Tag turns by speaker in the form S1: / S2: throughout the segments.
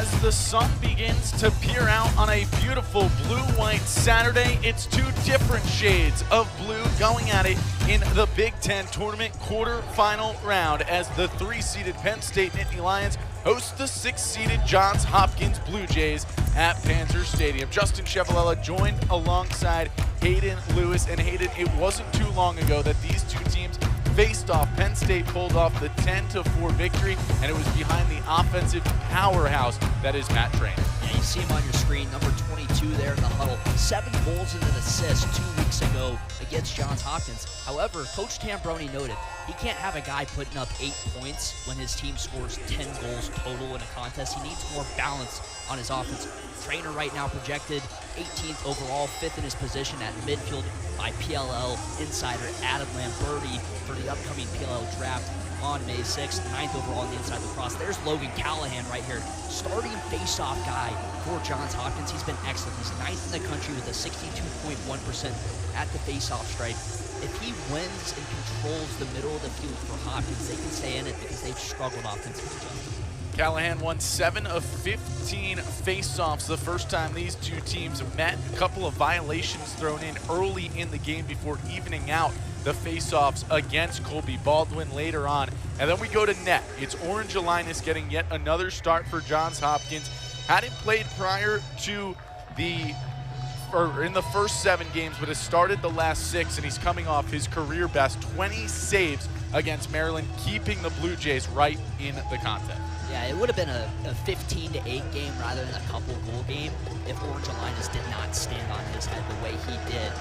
S1: As the sun begins to peer out on a beautiful blue-white Saturday, it's two different shades of blue going at it in the Big Ten tournament quarterfinal round as the 3-seeded Penn State Nittany Lions host the 6-seeded Johns Hopkins Blue Jays at Panzer Stadium. Justin Chevalella joined alongside Hayden Lewis. And Hayden, it wasn't too long ago that these two teams faced off. Penn State pulled off the 10-4 victory, and it was behind the offensive powerhouse that is Matt Traynor.
S2: Yeah, you see him on your screen, number 22 there in the huddle. 7 goals and an assist 2 weeks ago against Johns Hopkins. However, Coach Tambroni noted he can't have a guy putting up 8 points when his team scores 10 goals total in a contest. He needs more balance on his offense. Traynor right now projected 18th overall, 5th in his position at midfield by PLL insider Adam Lamberti for the upcoming PLL draft on May 6th. 9th overall on the inside lacrosse. There's Logan Callahan right here, starting face-off guy for Johns Hopkins. He's been excellent. He's 9th in the country with a 62.1% at the face-off strike. If he wins and controls the middle of the field for Hopkins, they can stay in it because they've struggled offensively.
S1: Callahan won 7 of 15 face-offs the first time these two teams met. A couple of violations thrown in early in the game before evening out the face-offs against Colby Baldwin later on. And then we go to net. It's Orange Alignus getting yet another start for Johns Hopkins. Hadn't played prior to in the first 7 games, but has started the last 6, and he's coming off his career best 20 saves against Maryland, keeping the Blue Jays right in the contest.
S2: Yeah, it would have been a 15-8 game rather than a couple-goal game if Orange Alignus did not stand on his head the way he did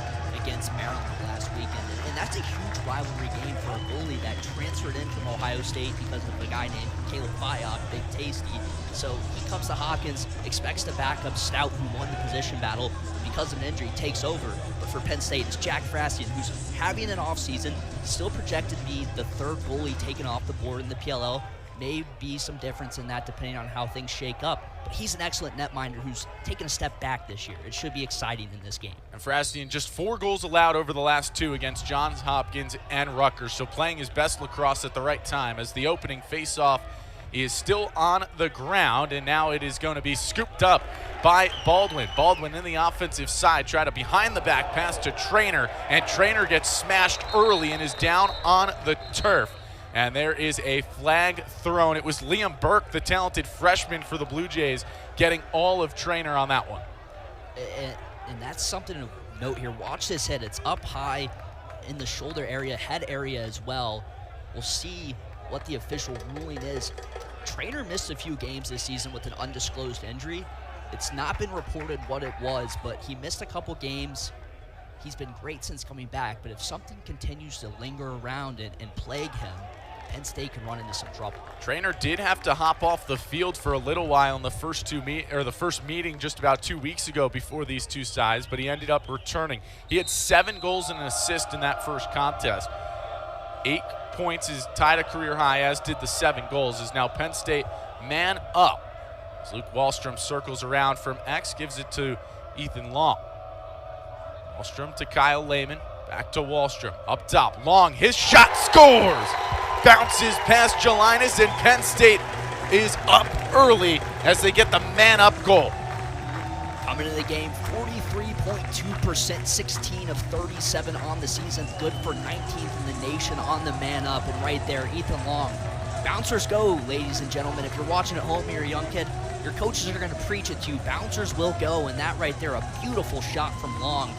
S2: against Maryland last weekend. And that's a huge rivalry game for a goalie that transferred in from Ohio State because of a guy named Caleb Fyock, Big Tasty. So he comes to Hopkins, expects to back up Stout, who won the position battle. Because of an injury, takes over. But for Penn State, it's Jack Frassian, who's having an offseason, still projected to be the 3rd goalie taken off the board in the PLL. May be some difference in that depending on how things shake up. But he's an excellent netminder who's taken a step back this year. It should be exciting in this game.
S1: And Frassian, just 4 goals allowed over the last 2 against Johns Hopkins and Rutgers. So playing his best lacrosse at the right time as the opening face-off is still on the ground, and now it is going to be scooped up by Baldwin. Baldwin in the offensive side, tried a behind-the-back pass to Traynor, and Traynor gets smashed early and is down on the turf. And there is a flag thrown. It was Liam Burke, the talented freshman for the Blue Jays, getting all of Traynor on that one.
S2: And that's something to note here. Watch this hit. It's up high in the shoulder area, head area as well. We'll see what the official ruling is. Traynor missed a few games this season with an undisclosed injury. It's not been reported what it was, but he missed a couple games. He's been great since coming back, but if something continues to linger around and plague him, Penn State can run into some trouble.
S1: Traynor did have to hop off the field for a little while in the first meeting just about 2 weeks ago before these two sides, but he ended up returning. He had 7 goals and an assist in that first contest. 8 points is tied a career high, as did the 7 goals. Is now Penn State man up. As Luke Wallstrom circles around from X, gives it to Ethan Long. Wallstrom to Kyle Lehman, back to Wallstrom, up top, Long, his shot scores! Bounces past Jelinas, and Penn State is up early as they get the man-up goal.
S2: Coming into the game, 43.2%, 16 of 37 on the season, good for 19th in the nation on the man-up, and right there, Ethan Long. Bouncers go, ladies and gentlemen. If you're watching at home, you're a young kid, your coaches are going to preach it to you. Bouncers will go, and that right there, a beautiful shot from Long.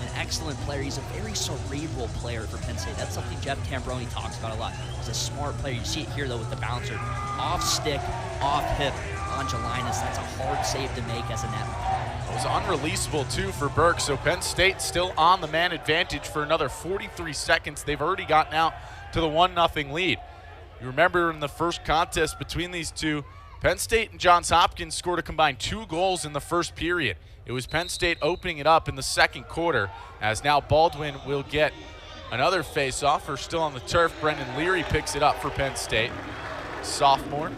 S2: An excellent player. He's a very cerebral player for Penn State. That's something Jeff Tambroni talks about a lot. He's a smart player. You see it here, though, with the bouncer. Off stick, off hip on Jelinas. That's a hard save to make as a netman.
S1: It was unreleasable, too, for Burke, so Penn State still on the man advantage for another 43 seconds. They've already gotten out to the 1-0 lead. You remember in the first contest between these two, Penn State and Johns Hopkins scored a combined 2 goals in the first period. It was Penn State opening it up in the second quarter, as now Baldwin will get another face-off. Or still on the turf, Brendan Leary picks it up for Penn State. Sophomore.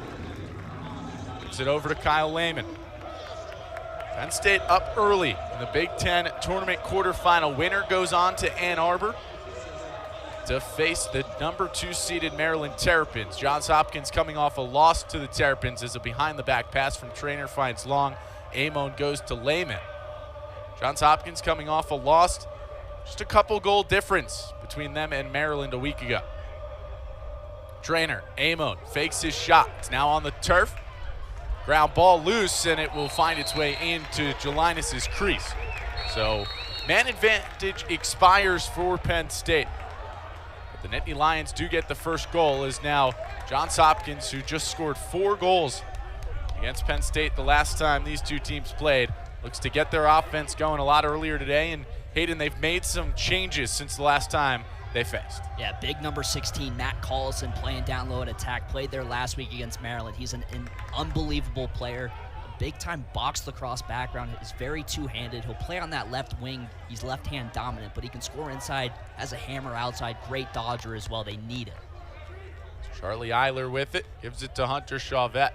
S1: Gives it over to Kyle Lehman. Penn State up early in the Big Ten tournament quarterfinal. Winner goes on to Ann Arbor. to face the number 2 seeded Maryland Terrapins. Johns Hopkins coming off a loss to the Terrapins as a behind-the-back pass from Trainer finds Long. Amon goes to Lehman. Johns Hopkins coming off a loss, just a couple goal difference between them and Maryland a week ago. Trainer, Amon fakes his shot. It's now on the turf. Ground ball loose, and it will find its way into Jelinas's crease. So man advantage expires for Penn State. But the Nittany Lions do get the first goal, as now Johns Hopkins, who just scored 4 goals against Penn State the last time these two teams played, looks to get their offense going a lot earlier today. And Hayden, they've made some changes since the last time they faced.
S2: Yeah, big number 16, Matt Collison, playing down low at attack, played there last week against Maryland. He's an unbelievable player, a big-time box lacrosse background. He's very two-handed. He'll play on that left wing. He's left-hand dominant, but he can score inside, has a hammer outside, great dodger as well. They need it.
S1: Charlie Eiler with it, gives it to Hunter Chauvette.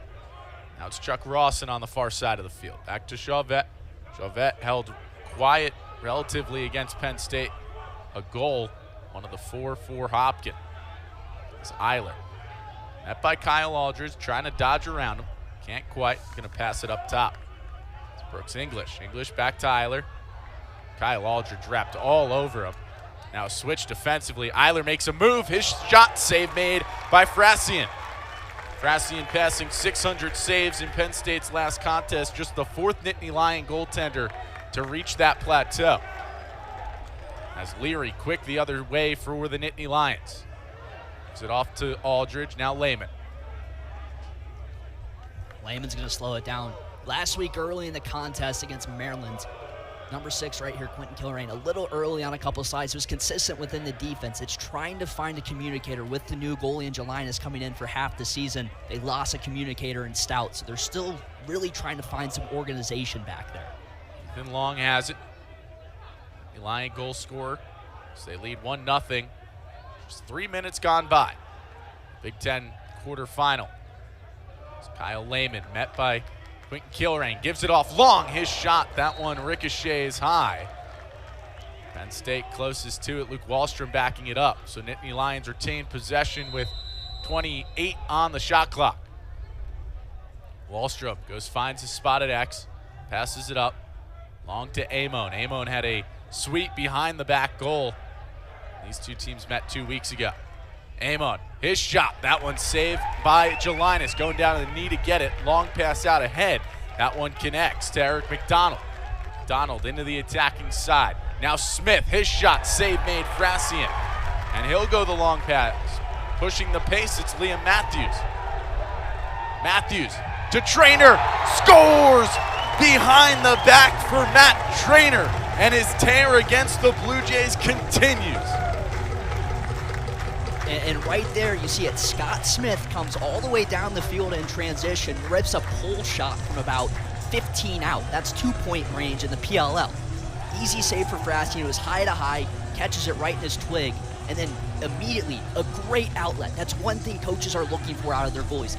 S1: Now it's Chuck Rawson on the far side of the field. Back to Chauvette. Chauvette held quiet relatively against Penn State. A goal, one of the 4 for Hopkins. It's Eiler. Met by Kyle Aldridge, trying to dodge around him. Can't quite. Going to pass it up top. It's Brooks English. English back to Eiler. Kyle Aldridge wrapped all over him. Now switch defensively. Eiler makes a move. His shot save made by Frassian. Frassian passing 600 saves in Penn State's last contest. Just the 4th Nittany Lion goaltender to reach that plateau. As Leary quick the other way for the Nittany Lions. Gives it off to Aldridge, now Lehman.
S2: Lehman's going to slow it down. Last week early in the contest against Maryland, number 6 right here, Quentin Kilrain, a little early on a couple of slides, was consistent within the defense. It's trying to find a communicator with the new goalie and Jelinas coming in for half the season. They lost a communicator in Stout, so they're still really trying to find some organization back there.
S1: Ethan Long has it. Lion goal scorer. So they lead 1-0. Just 3 minutes gone by. Big Ten quarterfinal. It's Kyle Lehman met by Quentin Kilrain. Gives it off Long. His shot, that one ricochets high. Penn State closest to it. Luke Wallstrom backing it up. So Nittany Lions retain possession with 28 on the shot clock. Wallstrom finds his spot at X. Passes it up. Long to Amon. Amon had a sweep behind the back goal. These two teams met 2 weeks ago. Amon, his shot. That one saved by Jelinas. Going down to the knee to get it. Long pass out ahead. That one connects to Eric McDonald. McDonald into the attacking side. Now Smith, his shot. Save made Frassian. And he'll go the long pass. Pushing the pace, it's Liam Matthews. Matthews to Trainer. Scores! Behind the back for Matt Trainer. And his tear against the Blue Jays continues.
S2: And right there, you see it. Scott Smith comes all the way down the field in transition, rips a pull shot from about 15 out. That's 2-point range in the PLL. Easy save for Frassian. It was high to high, catches it right in his twig, and then immediately a great outlet. That's one thing coaches are looking for out of their goalies.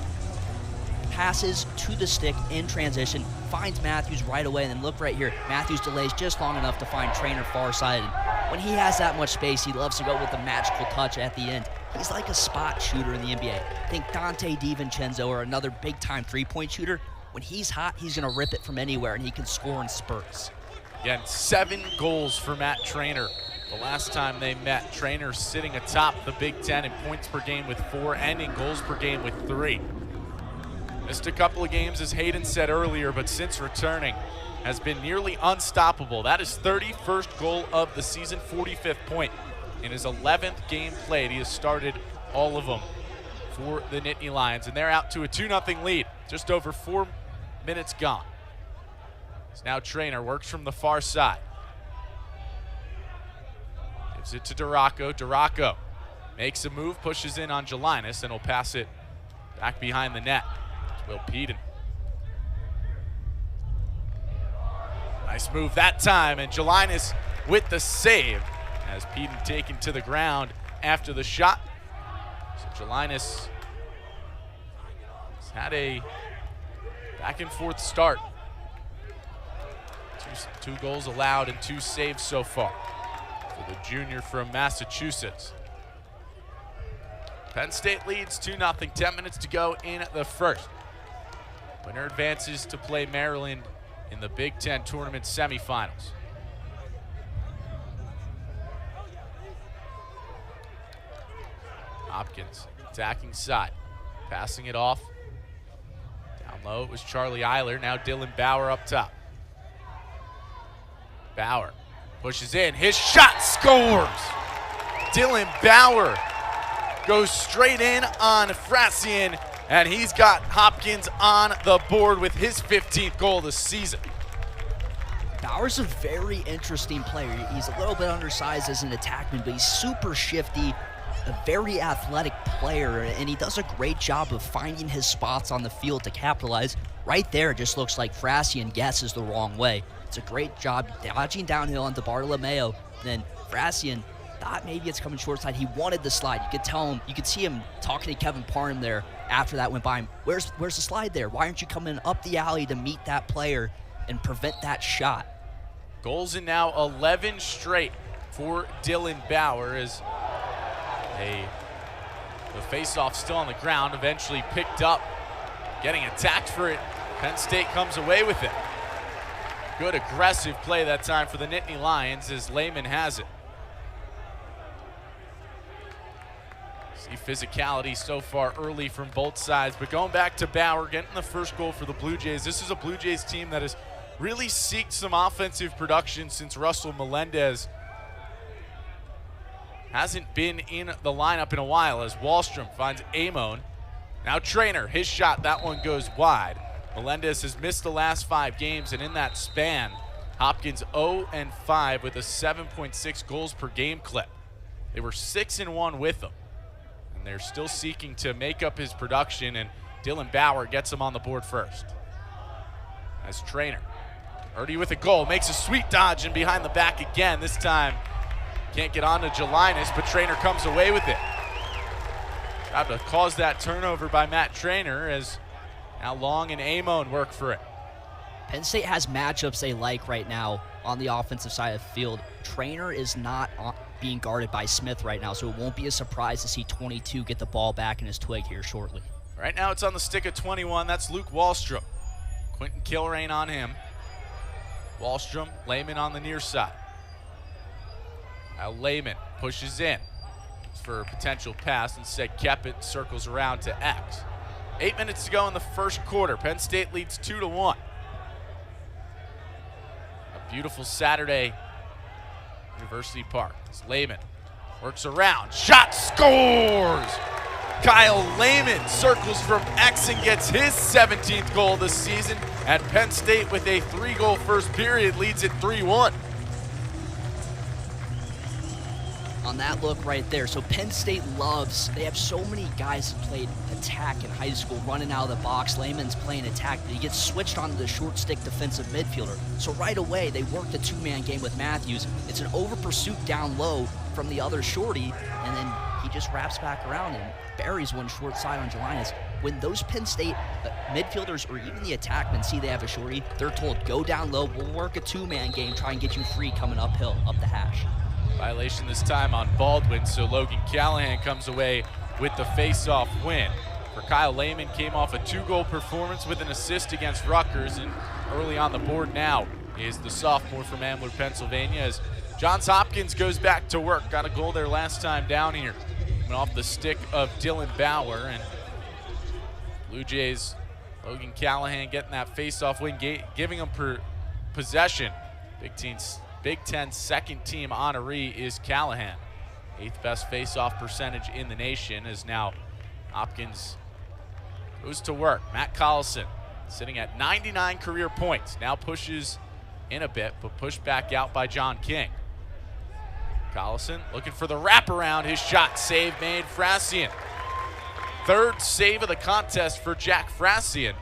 S2: Passes to the stick in transition, finds Matthews right away, and then look right here. Matthews delays just long enough to find Trainer far side. And when he has that much space, he loves to go with the magical touch at the end. He's like a spot shooter in the NBA. Think Dante DiVincenzo or another big-time three-point shooter. When he's hot, he's going to rip it from anywhere, and he can score in spurts.
S1: Again, 7 goals for Matt Trainer. The last time they met, Trainer sitting atop the Big Ten in points per game with 4 and in goals per game with 3. Missed a couple of games, as Hayden said earlier, but since returning has been nearly unstoppable. That is 31st goal of the season, 45th point. In his 11th game played, he has started all of them for the Nittany Lions, and they're out to a 2-0 lead. Just over 4 minutes gone. It's now Trainer, works from the far side. Gives it to Duraco. Duraco makes a move, pushes in on Jelinas, and will pass it back behind the net. Will Peden. Nice move that time, and Jelinas with the save as Peden taken to the ground after the shot. So Jelinas has had a back and forth start. Two goals allowed and 2 saves so far for the junior from Massachusetts. Penn State leads 2-0, 10 minutes to go in the first. Winner advances to play Maryland in the Big Ten tournament semifinals. Hopkins attacking side, passing it off. Down low, it was Charlie Eiler. Now Dylan Bauer up top. Bauer pushes in. His shot scores! Dylan Bauer goes straight in on Frassian, and he's got Hopkins on the board with his 15th goal this season.
S2: Bauer's a very interesting player. He's a little bit undersized as an attackman, but he's super shifty, a very athletic player, and he does a great job of finding his spots on the field to capitalize. Right there, it just looks like Frassian guesses the wrong way. It's a great job dodging downhill onto Bartolomeo. Then Frassian thought maybe it's coming short side. He wanted the slide. You could tell him, you could see him talking to Kevin Parham there after that went by him. Where's the slide there? Why aren't you coming up the alley to meet that player and prevent that shot?
S1: Goals in now 11 straight for Dylan Bauer as the faceoff still on the ground, eventually picked up, getting attacked for it. Penn State comes away with it. Good aggressive play that time for the Nittany Lions as Lehman has it. See physicality so far early from both sides, but going back to Bauer, getting the first goal for the Blue Jays. This is a Blue Jays team that has really seeked some offensive production since Russell Melendez hasn't been in the lineup in a while, as Wallstrom finds Amon. Now Trainer, his shot, that one goes wide. Melendez has missed the last 5 games, and in that span, Hopkins 0-5 with a 7.6 goals per game clip. They were 6-1 with him, and they're still seeking to make up his production, and Dylan Bauer gets him on the board first. As Trainer, Erdy with a goal, makes a sweet dodge and behind the back again. This time, can't get on to Jelinas, but Trainer comes away with it. Tried to cause that turnover by Matt Trainer as now Long and Amon work for it.
S2: Penn State has matchups they like right now on the offensive side of the field. Trainer is not being guarded by Smith right now, so it won't be a surprise to see 22 get the ball back in his twig here shortly.
S1: Right now it's on the stick of 21. That's Luke Wallstrom. Quentin Kilrain on him. Wallstrom, Lehman on the near side. Now Lehman pushes in for a potential pass. Instead, Keppett circles around to X. 8 minutes to go in the first quarter. Penn State leads 2-1. A beautiful Saturday, University Park. As Lehman works around, shot scores! Kyle Lehman circles from X and gets his 17th goal this season, and Penn State with a 3-goal first period leads it 3-1.
S2: On that look right there. So Penn State they have so many guys who played attack in high school, running out of the box. Lehman's playing attack, but he gets switched onto the short stick defensive midfielder. So right away, they work the 2-man game with Matthews. It's an over pursuit down low from the other shorty, and then he just wraps back around and buries one short side on Jelinas. When those Penn State midfielders or even the attackmen see they have a shorty, they're told, go down low, we'll work a 2-man game, try and get you free coming uphill, up the hash.
S1: Violation this time on Baldwin, so Logan Callahan comes away with the face-off win. For Kyle Lehman, came off a 2-goal performance with an assist against Rutgers, and early on the board now is the sophomore from Ambler, Pennsylvania, as Johns Hopkins goes back to work. Got a goal there last time down here. Went off the stick of Dylan Bauer, and Blue Jays, Logan Callahan getting that face-off win, giving him possession. Big Ten second team honoree is Callahan. 8th best face-off percentage in the nation, as now Hopkins goes to work. Matt Collison sitting at 99 career points. Now pushes in a bit, but pushed back out by John King. Collison looking for the wraparound. His shot save made. Frassian. 3rd save of the contest for Jack Frassian.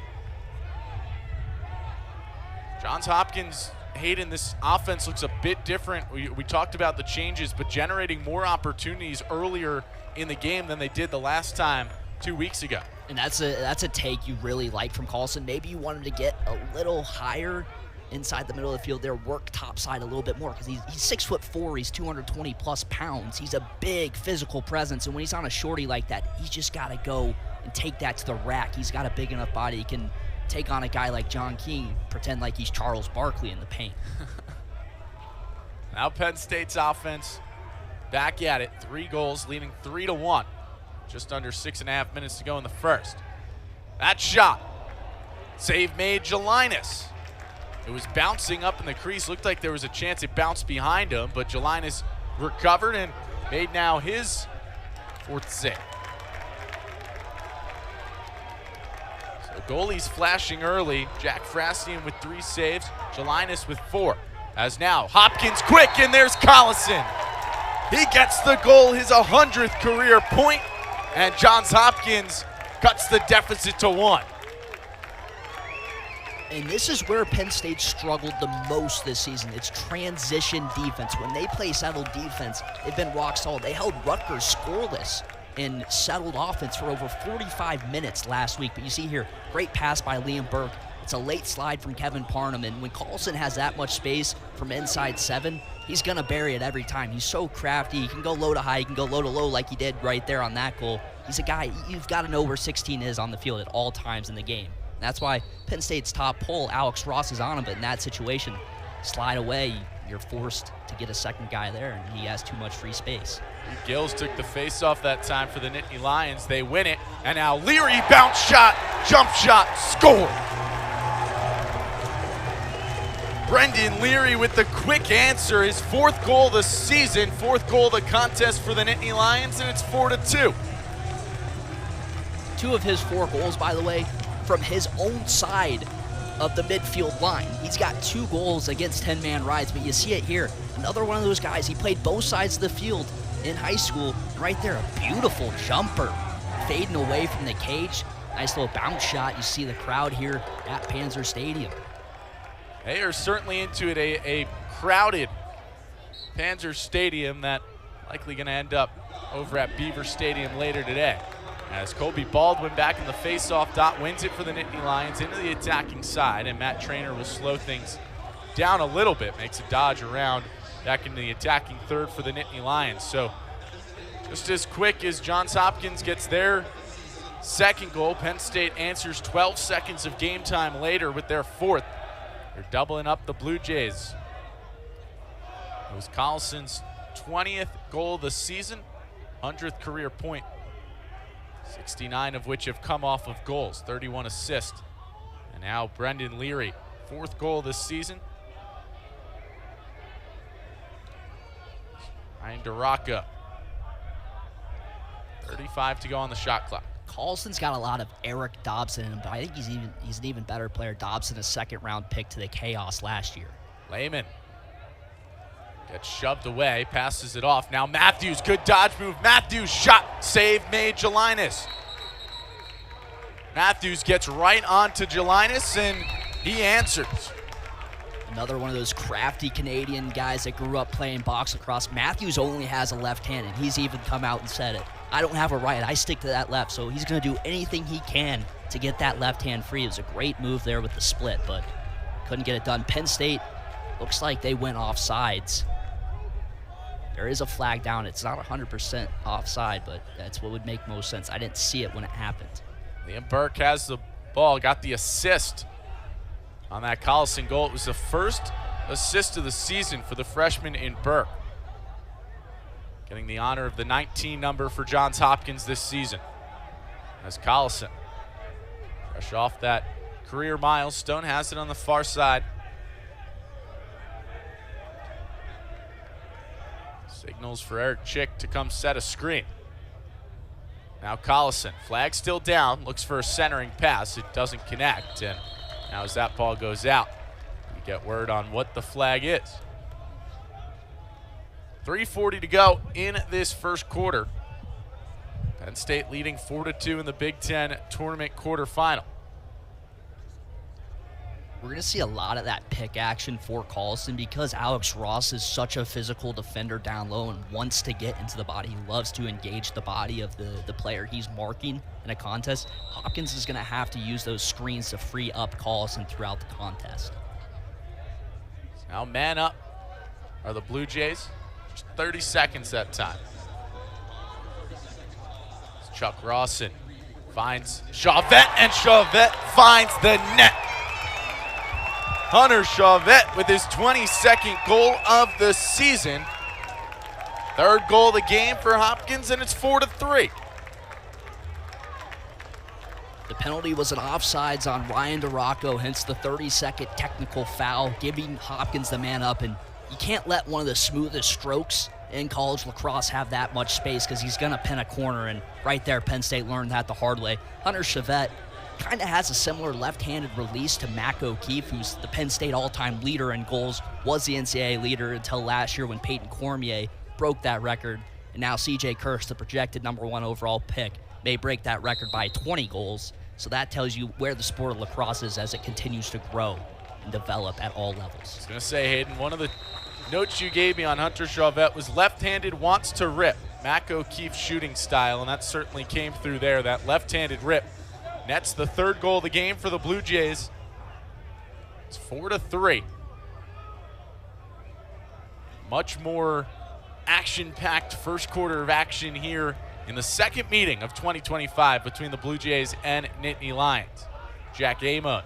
S1: Johns Hopkins, Hayden, this offense looks a bit different. We talked about the changes, but generating more opportunities earlier in the game than they did the last time 2 weeks ago.
S2: And that's a take you really like from Collison. Maybe you want him to get a little higher inside the middle of the field there, work topside a little bit more because he's 6'4", he's 220 plus pounds. He's a big physical presence, and when he's on a shorty like that, he's just got to go and take that to the rack. He's got a big enough body. He can take on a guy like John King, pretend like he's Charles Barkley in the paint.
S1: Now Penn State's offense back at it. 3 goals, leading 3-1. Just under 6.5 minutes to go in the first. That shot. Save made Jelinas. It was bouncing up in the crease. Looked like there was a chance it bounced behind him, but Jelinas recovered and made now his 4th save. So goalies flashing early. Jack Frastian with 3 saves. Jelinas with 4. As now Hopkins quick, and there's Collison. He gets the goal, his 100th career point, and Johns Hopkins cuts the deficit to 1.
S2: And this is where Penn State struggled the most this season. It's transition defense. When they play settled defense, they've been rock solid. They held Rutgers scoreless in settled offense for over 45 minutes last week. But you see here, great pass by Liam Burke. It's a late slide from Kevin Parnham, and when Carlson has that much space from inside 7, he's going to bury it every time. He's so crafty. He can go low to high. He can go low to low like he did right there on that goal. He's a guy, you've got to know where 16 is on the field at all times in the game. That's why Penn State's top pole, Alex Ross, is on him, but in that situation, slide away, you're forced to get a second guy there, and he has too much free space.
S1: Gills took the face-off that time for the Nittany Lions. They win it, and now Leary, bounce shot, jump shot, score! Brendan Leary with the quick answer, his 4th goal of the season, 4th goal of the contest for the Nittany Lions, and it's 4-2.
S2: 2 of his 4 goals, by the way, from his own side of the midfield line. He's got 2 goals against 10-man rides, but you see it here. Another one of those guys, he played both sides of the field in high school. Right there, a beautiful jumper, fading away from the cage. Nice little bounce shot. You see the crowd here at Panzer Stadium.
S1: They are certainly into it, a crowded Panzer Stadium that likely going to end up over at Beaver Stadium later today. As Colby Baldwin back in the face-off dot wins it for the Nittany Lions into the attacking side, and Matt Traynor will slow things down a little bit, makes a dodge around back into the attacking third for the Nittany Lions. So just as quick as Johns Hopkins gets their 2nd goal, Penn State answers 12 seconds of game time later with their 4th. They're doubling up the Blue Jays. It was Collison's 20th goal of the season, 100th career point. 69 of which have come off of goals, 31 assists. And now Brendan Leary, 4th goal this season. Ryan DeRocca, 35 to go on the shot clock.
S2: Carlson's got a lot of Eric Dobson in him, but I think he's an even better player. Dobson, a 2nd-round pick to the Chaos last year.
S1: Lehman gets shoved away, passes it off. Now Matthews, good dodge move. Matthews, shot, save made Jelinas. Matthews gets right onto Jelinas, and he answers.
S2: Another one of those crafty Canadian guys that grew up playing box lacrosse. Matthews only has a left hand, and he's even come out and said it. I don't have a right, I stick to that left, so he's going to do anything he can to get that left hand free. It was a great move there with the split, but couldn't get it done. Penn State looks like they went offsides. There is a flag down. It's not 100% offside, but that's what would make most sense. I didn't see it when it happened.
S1: Liam Burke has the ball, got the assist on that Collison goal. It was the 1st assist of the season for the freshman in Burke. Getting the honor of the 19 number for Johns Hopkins this season. As Collison, fresh off that career milestone, has it on the far side. Signals for Eric Chick to come set a screen. Now Collison, flag still down, looks for a centering pass. It doesn't connect, and now as that ball goes out, we get word on what the flag is. 3:40 to go in this first quarter. Penn State leading 4-2 in the Big Ten tournament quarterfinal.
S2: We're going to see a lot of that pick action for Carlson because Alex Ross is such a physical defender down low and wants to get into the body. He loves to engage the body of the player he's marking in a contest. Hopkins is going to have to use those screens to free up Carlson throughout the contest.
S1: Now man up are the Blue Jays. Just 30 seconds that time. Chuck Rawson finds Chauvette, and Chauvette finds the net. Hunter Chauvette with his 22nd goal of the season. Third goal of the game for Hopkins, and it's 4-3.
S2: The penalty was an offsides on Ryan DeRocco, hence the 30-second technical foul, giving Hopkins the man up. And you can't let one of the smoothest strokes in college lacrosse have that much space because he's going to pin a corner. And right there, Penn State learned that the hard way. Hunter Chauvette kind of has a similar left-handed release to Mac O'Keefe, who's the Penn State all-time leader in goals, was the NCAA leader until last year when Peyton Cormier broke that record. And now C.J. Kirsch, the projected #1 overall pick, may break that record by 20 goals. So that tells you where the sport of lacrosse is as it continues to grow and develop at all levels.
S1: I was going to say, Hayden, one of the notes you gave me on Hunter Chauvette was left-handed, wants to rip. Mac O'Keefe shooting style, and that certainly came through there, that left-handed rip. Nets the third goal of the game for the Blue Jays. It's 4-3. Much more action-packed first quarter of action here in the second meeting of 2025 between the Blue Jays and Nittany Lions. Jack Amon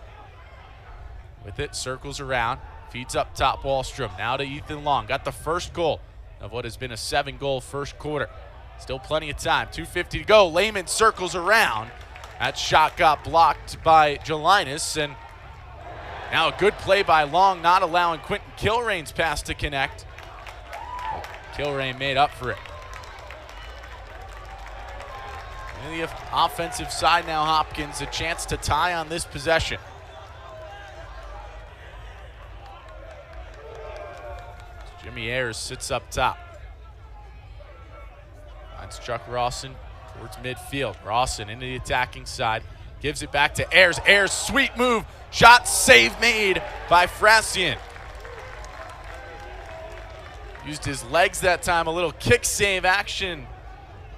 S1: with it, circles around, feeds up top Wallstrom. Now to Ethan Long. Got the first goal of what has been a 7-goal first quarter. Still plenty of time. 2:50 to go. Lehman circles around. That shot got blocked by Jelinas, and now a good play by Long, not allowing Quentin Kilrain's pass to connect. Kilrain made up for it. And the offensive side now, Hopkins, a chance to tie on this possession. Jimmy Ayers sits up top. Finds Chuck Rawson towards midfield. Rawson into the attacking side. Gives it back to Ayers. Ayers, sweet move. Shot save made by Frassian. Used his legs that time. A little kick save action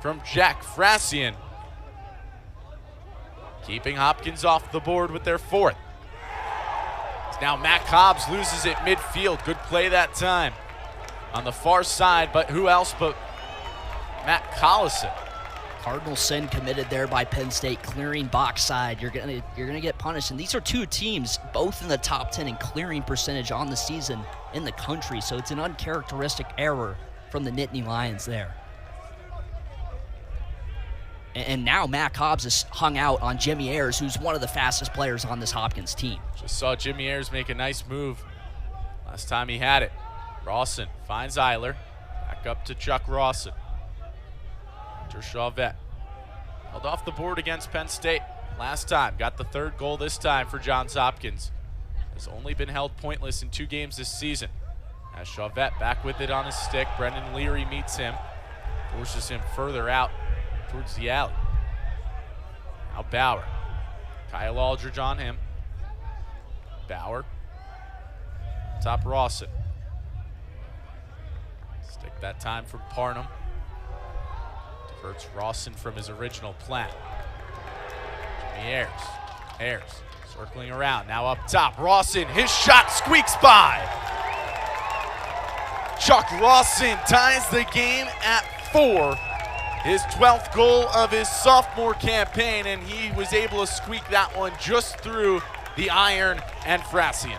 S1: from Jack Frassian. Keeping Hopkins off the board with their fourth. Now Mac Hobbs loses it midfield. Good play that time on the far side, but who else but Matt Collison.
S2: Cardinal sin committed there by Penn State, clearing box side. You're gonna get punished. And these are two teams both in the top 10 in clearing percentage on the season in the country. So it's an uncharacteristic error from the Nittany Lions there. And now Mac Hobbs is hung out on Jimmy Ayers, who's one of the fastest players on this Hopkins team.
S1: Just saw Jimmy Ayers make a nice move last time he had it. Rawson finds Eiler. Back up to Chuck Rawson. Hunter Chauvette held off the board against Penn State last time. Got the third goal this time for Johns Hopkins. Has only been held pointless in 2 games this season. As Chauvette back with it on his stick, Brendan Leary meets him. Forces him further out towards the alley. Now Bauer. Kyle Aldridge on him. Bauer. Top Rawson. Stick that time from Parnham. Diverts Rawson from his original plan. Jimmy Ayers. Ayers circling around. Now up top. Rawson. His shot squeaks by. Chuck Rawson ties the game at 4. His 12th goal of his sophomore campaign, and he was able to squeak that one just through the iron and Frassian.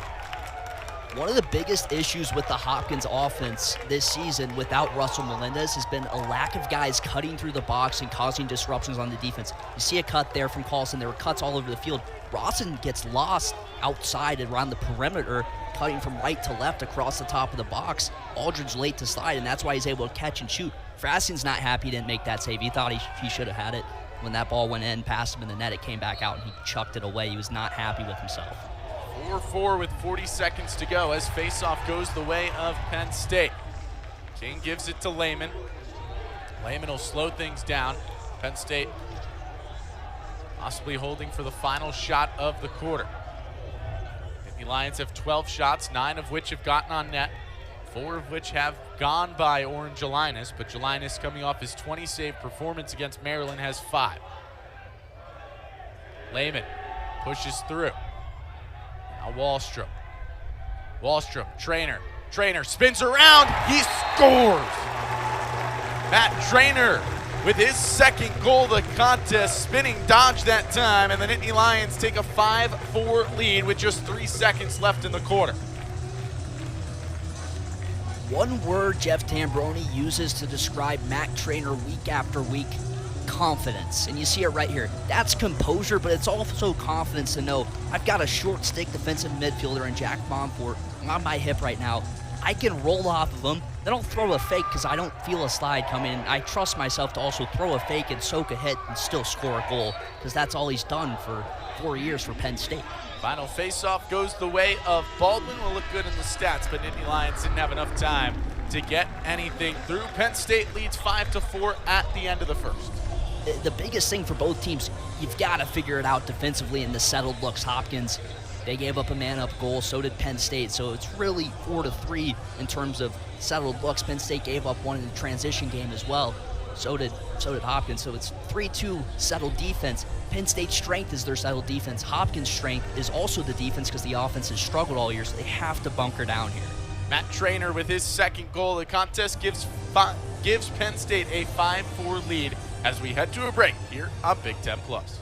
S2: One of the biggest issues with the Hopkins offense this season without Russell Melendez has been a lack of guys cutting through the box and causing disruptions on the defense. You see a cut there from Carlson. There were cuts all over the field. Rawson gets lost outside around the perimeter, cutting from right to left across the top of the box. Aldridge late to slide, and that's why he's able to catch and shoot. Frassian's not happy he didn't make that save. He thought he should have had it. When that ball went in, past him in the net, it came back out, and he chucked it away. He was not happy with himself.
S1: 4-4 with 40 seconds to go as faceoff goes the way of Penn State. King gives it to Lehman. Lehman will slow things down. Penn State possibly holding for the final shot of the quarter. The Lions have 12 shots, 9 of which have gotten on net, 4 of which have gone by Oren Jelinas, but Jelinas, coming off his 20-save performance against Maryland, has 5. Lehman pushes through. Now Wallstrom. Wallstrom, Trainer spins around, he scores! Matt Trainer with his second goal of the contest, spinning dodge that time, and the Nittany Lions take a 5-4 lead with just 3 seconds left in the quarter.
S2: One word Jeff Tambroni uses to describe Matt Trainer week after week: confidence. And you see it right here. That's composure, but it's also confidence to know I've got a short stick defensive midfielder in Jack Monfort on my hip right now. I can roll off of him. Then I'll throw a fake because I don't feel a slide coming. I trust myself to also throw a fake and soak a hit and still score a goal, because that's all he's done for 4 years for Penn State.
S1: Final faceoff goes the way of Baldwin. Will look good in the stats, but Nittany Lions didn't have enough time to get anything through. Penn State leads 5-4 at the end of the first.
S2: The biggest thing for both teams, you've got to figure it out defensively in the settled looks. Hopkins, they gave up a man-up goal, so did Penn State, so it's really 4-3 in terms of settled looks. Penn State gave up one in the transition game as well, so did Hopkins, so it's 3-2 settled defense. Penn State's strength is their settled defense. Hopkins' strength is also the defense because the offense has struggled all year, so they have to bunker down here.
S1: Matt Trainer with his second goal of the contest gives Penn State a 5-4 lead as we head to a break here on Big 10 Plus.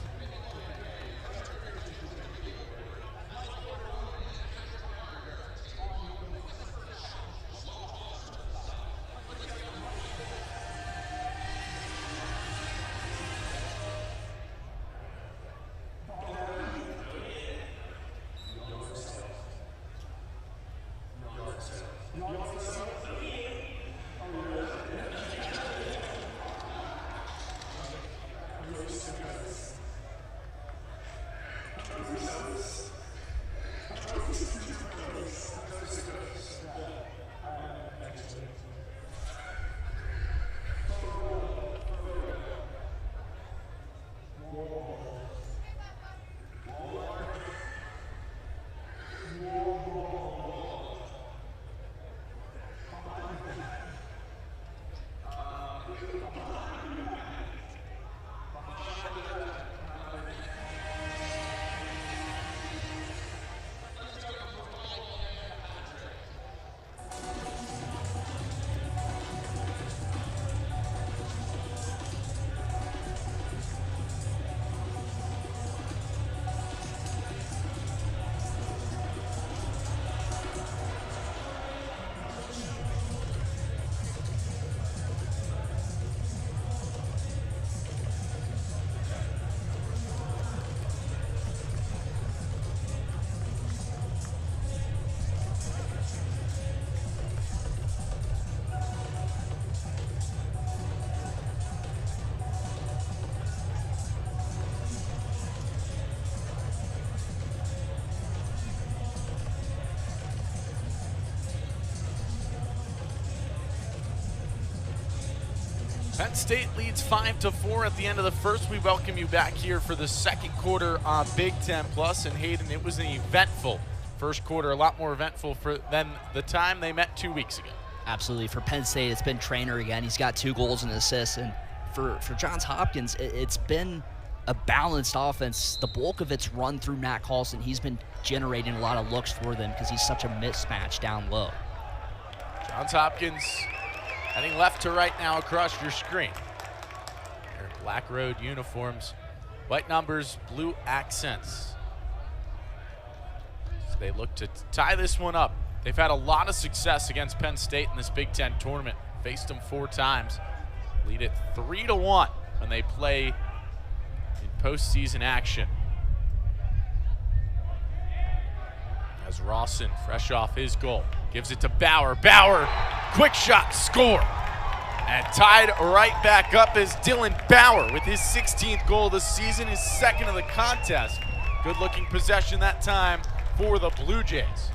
S1: Penn State leads 5-4 at the end of the first. We welcome you back here for the second quarter on Big 10 Plus. And Hayden, it was an eventful first quarter, a lot more eventful than the time they met 2 weeks ago.
S2: Absolutely. For Penn State, it's been Trainer again. He's got 2 goals and an assist. And for Johns Hopkins, it's been a balanced offense. The bulk of it's run through Matt Carlson. He's been generating a lot of looks for them because he's such a mismatch down low.
S1: Johns Hopkins heading left to right now across your screen. Their black road uniforms, white numbers, blue accents. So they look to tie this one up. They've had a lot of success against Penn State in this Big Ten tournament. Faced them 4 times. Lead it 3-1 when they play in postseason action. As Rawson, fresh off his goal, gives it to Bauer. Bauer, quick shot, score. And tied right back up is Dylan Bauer with his 16th goal of the season, his second of the contest. Good looking possession that time for the Blue Jays.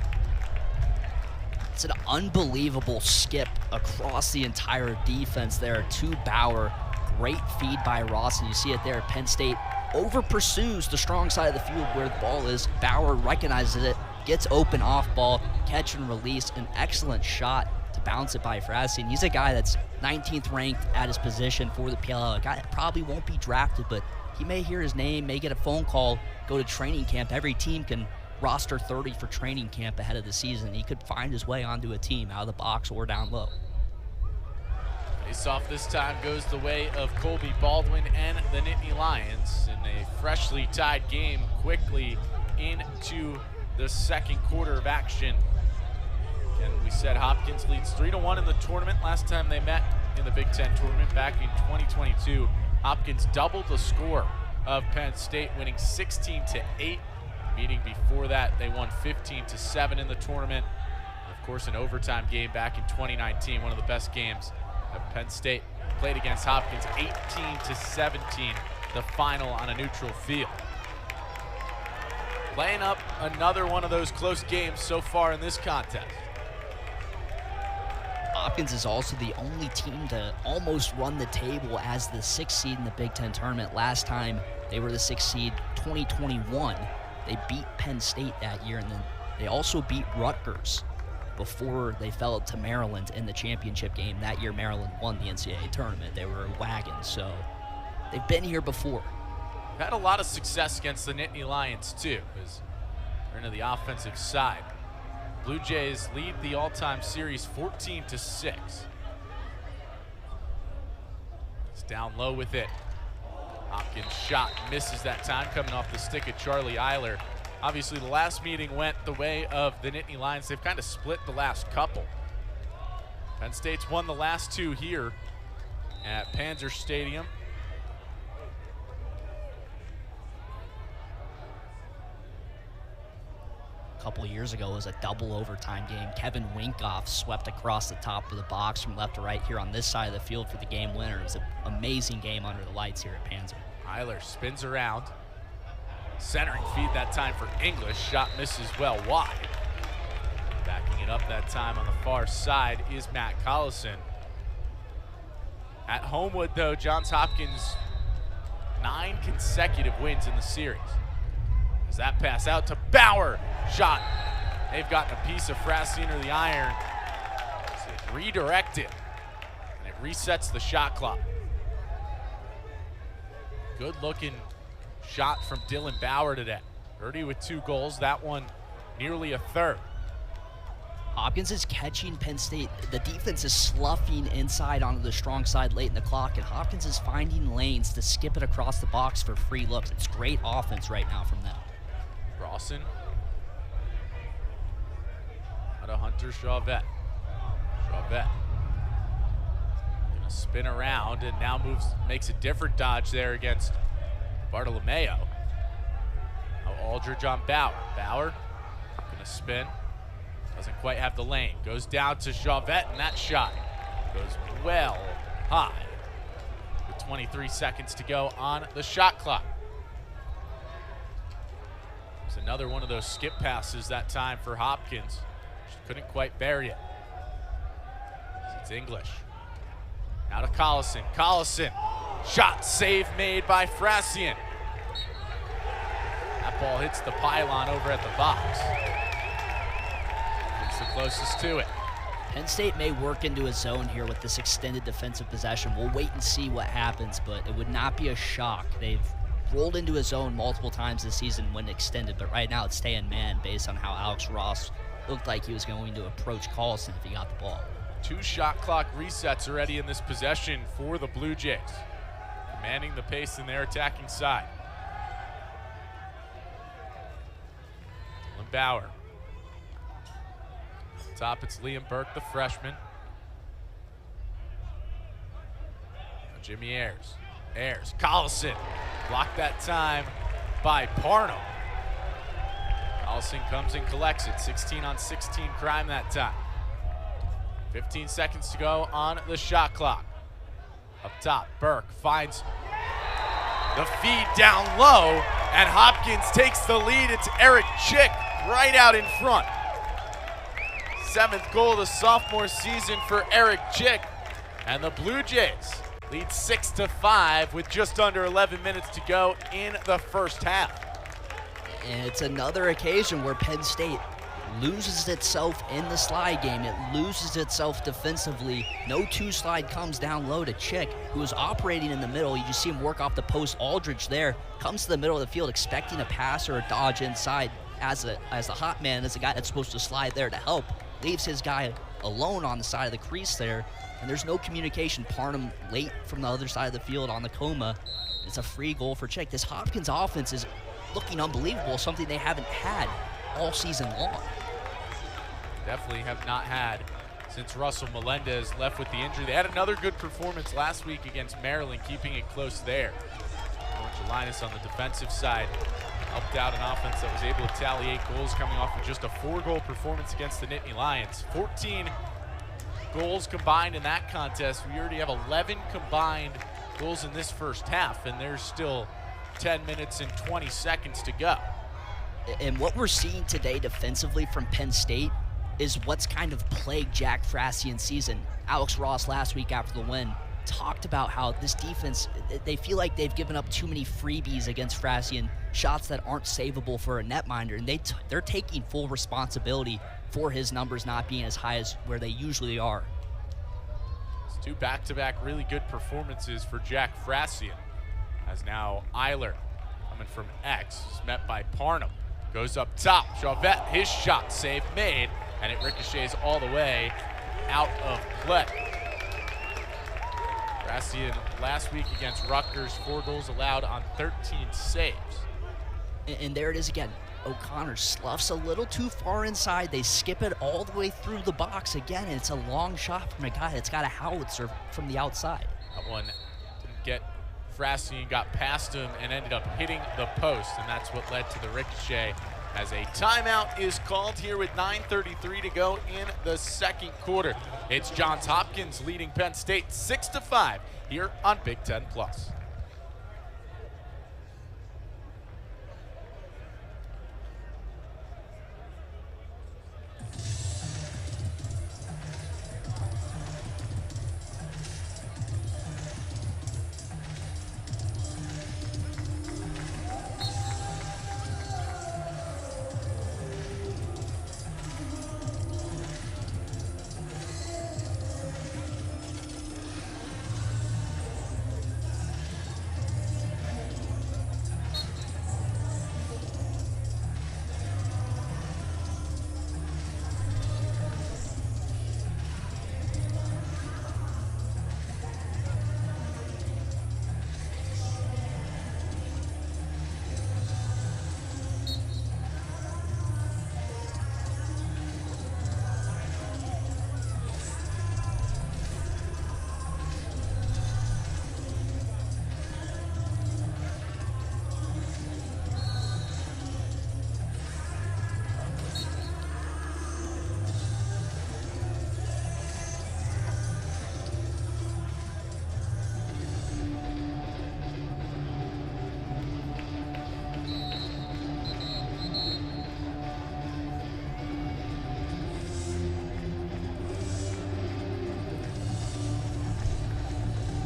S2: It's an unbelievable skip across the entire defense there to Bauer. Great feed by Rawson. You see it there. Penn State over pursues the strong side of the field where the ball is. Bauer recognizes it, gets open off ball, catch and release, an excellent shot to bounce it by Frazzi. And he's a guy that's 19th ranked at his position for the PLL. A guy that probably won't be drafted, but he may hear his name, may get a phone call, go to training camp. Every team can roster 30 for training camp ahead of the season. He could find his way onto a team out of the box or down low.
S1: Face-off this time goes the way of Colby Baldwin and the Nittany Lions in a freshly tied game quickly into the second quarter of action. And we said Hopkins leads 3-1 in the tournament. Last time they met in the Big Ten tournament back in 2022, Hopkins doubled the score of Penn State, winning 16-8. Meeting before that, they won 15-7 in the tournament. And of course, an overtime game back in 2019, one of the best games that Penn State played against Hopkins, 18-17, the final on a neutral field. Laying up another one of those close games so far in this contest.
S2: Hopkins is also the only team to almost run the table as the 6th seed in the Big Ten tournament. Last time they were the 6th seed, 2021. They beat Penn State that year, and then they also beat Rutgers before they fell to Maryland in the championship game. That year, Maryland won the NCAA tournament. They were a wagon, so they've been here before.
S1: Had a lot of success against the Nittany Lions, too, as they're into the offensive side. Blue Jays lead the all-time series 14-6. It's down low with it. Hopkins shot misses that time, coming off the stick of Charlie Eiler. Obviously, the last meeting went the way of the Nittany Lions. They've kind of split the last couple. Penn State's won the last two here at Panzer Stadium.
S2: A couple of years ago, it was a double overtime game. Kevin Winkoff swept across the top of the box from left to right here on this side of the field for the game winner. It was an amazing game under the lights here at Panzer.
S1: Eiler spins around. Centering feed that time for English. Shot misses well wide. Backing it up that time on the far side is Matt Collison. At Homewood, though, Johns Hopkins 9 consecutive wins in the series. As that pass out to Bauer. Shot. They've gotten a piece of Frassian or the iron. So it redirected. And it resets the shot clock. Good looking shot from Dylan Bauer today. Birdie with 2 goals. That one nearly a third.
S2: Hopkins is catching Penn State. The defense is sloughing inside onto the strong side late in the clock, and Hopkins is finding lanes to skip it across the box for free looks. It's great offense right now from them.
S1: Rawson. Out of Hunter Chauvette. Chauvette. Gonna spin around and now makes a different dodge there against Bartolomeo. Now Aldridge on Bauer. Bauer gonna spin. Doesn't quite have the lane. Goes down to Chauvette, and that shot goes well high. With 23 seconds to go on the shot clock. There's another one of those skip passes that time for Hopkins. She couldn't quite bury it. It's English. Now to Collison. Collison. Shot save made by Frassian. That ball hits the pylon over at the box. It's the closest to it.
S2: Penn State may work into a zone here with this extended defensive possession. We'll wait and see what happens, but it would not be a shock. They've rolled into a zone multiple times this season when extended, but right now it's staying man based on how Alex Ross looked like he was going to approach Collison if he got the ball.
S1: 2 shot clock resets already in this possession for the Blue Jays, commanding the pace in their attacking side. Dylan Bauer. Top, it's Liam Burke, the freshman. Now Jimmy Ayers. Ayers, Collison. Blocked that time by Parnell. Collison comes and collects it. 16 on 16 crime that time. 15 seconds to go on the shot clock. Up top, Burke finds the feed down low, and Hopkins takes the lead. It's Eric Chick right out in front. 7th goal of the sophomore season for Eric Chick, and the Blue Jays lead 6-5 with just under 11 minutes to go in the first half.
S2: And it's another occasion where Penn State loses itself in the slide game. It loses itself defensively. No 2-slide comes down low to Chick, who is operating in the middle. You just see him work off the post. Aldridge there comes to the middle of the field expecting a pass or a dodge inside. as a hot man, as a guy that's supposed to slide there to help, leaves his guy alone on the side of the crease there, and there's no communication. Parnham late from the other side of the field on the coma. It's a free goal for Chick. This Hopkins offense is looking unbelievable, something they haven't had all season long.
S1: Definitely have not had since Russell Melendez left with the injury. They had another good performance last week against Maryland, keeping it close there. Linus on the defensive side helped out an offense that was able to tally 8 goals, coming off of just a 4-goal performance against the Nittany Lions. 14 goals combined in that contest. We already have 11 combined goals in this first half, and there's still 10 minutes and 20 seconds to go.
S2: And what we're seeing today defensively from Penn State is what's kind of plagued Jack Frasian's season. Alex Ross last week after the win talked about how this defense, they feel like they've given up too many freebies against Frasian, shots that aren't savable for a netminder, and they're taking full responsibility for his numbers not being as high as where they usually are.
S1: It's 2 back-to-back really good performances for Jack Frasian, as now Eiler, coming from X, is met by Parnham. Goes up top, Chauvet, his shot save made, and it ricochets all the way out of play. Frasian last week against Rutgers, 4 goals allowed on 13 saves.
S2: And there it is again. O'Connor sloughs a little too far inside. They skip it all the way through the box again, and it's a long shot from a guy that's got a howitzer from the outside.
S1: That one didn't get Frasian, got past him and ended up hitting the post, and that's what led to the ricochet, as a timeout is called here with 9:33 to go in the second quarter. It's Johns Hopkins leading Penn State 6-5 here on Big 10 Plus.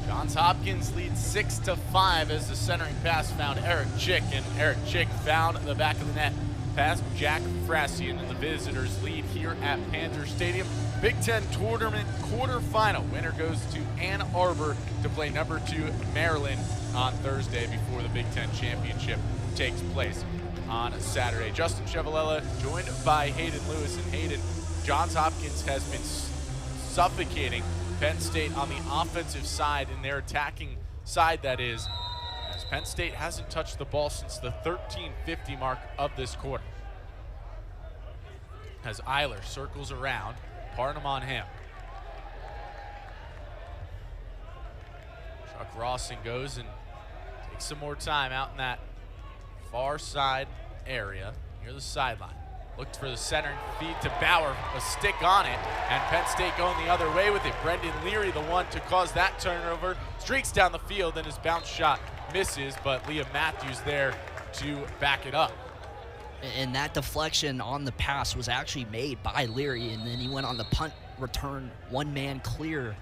S1: Johns Hopkins leads 6-5 as the centering pass found Eric Chick, and Eric Chick found the back of the net past Jack Frasian, and the visitors lead here at Panther Stadium. Big Ten tournament quarterfinal. Winner goes to Ann Arbor to play number 2 Maryland on Thursday before the Big Ten championship takes place on Saturday. Justin Chevalella joined by Hayden Lewis, and Hayden, Johns Hopkins has been suffocating Penn State on the offensive side, in their attacking side, that is, as Penn State hasn't touched the ball since the 13:50 mark of this quarter. As Eiler circles around, Parnham on him. Chuck Rawson goes and takes some more time out in that far side area near the sideline. Looked for the centering feed to Bauer, a stick on it, and Penn State going the other way with it. Brendan Leary, the one to cause that turnover, streaks down the field, and his bounce shot misses, but Liam Matthews there to back it up.
S2: And that deflection on the pass was actually made by Leary, and then he went on the punt return, one man clear.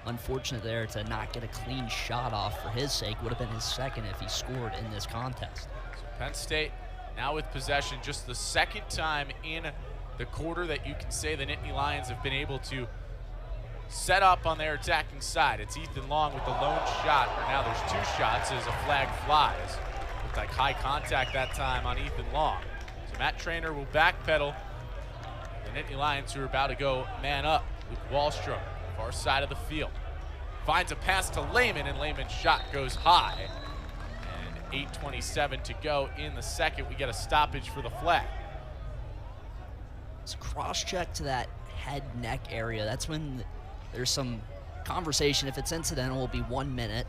S2: Unfortunate there to not get a clean shot off for his sake. Would have been his second if he scored in this contest.
S1: So Penn State now with possession, just the second time in the quarter that you can say the Nittany Lions have been able to set up on their attacking side. It's Ethan Long with the lone shot, or now there's 2 shots as a flag flies. Looked like high contact that time on Ethan Long. So Matt Trainer will backpedal. The Nittany Lions, who are about to go man up. Luke Wallstrom, far side of the field. Finds a pass to Lehman, and Lehman's shot goes high. And 8:27 to go in the second. We get a stoppage for the flag.
S2: It's a cross-check to that head neck area. That's when there's some conversation. If it's incidental, it'll be 1 minute.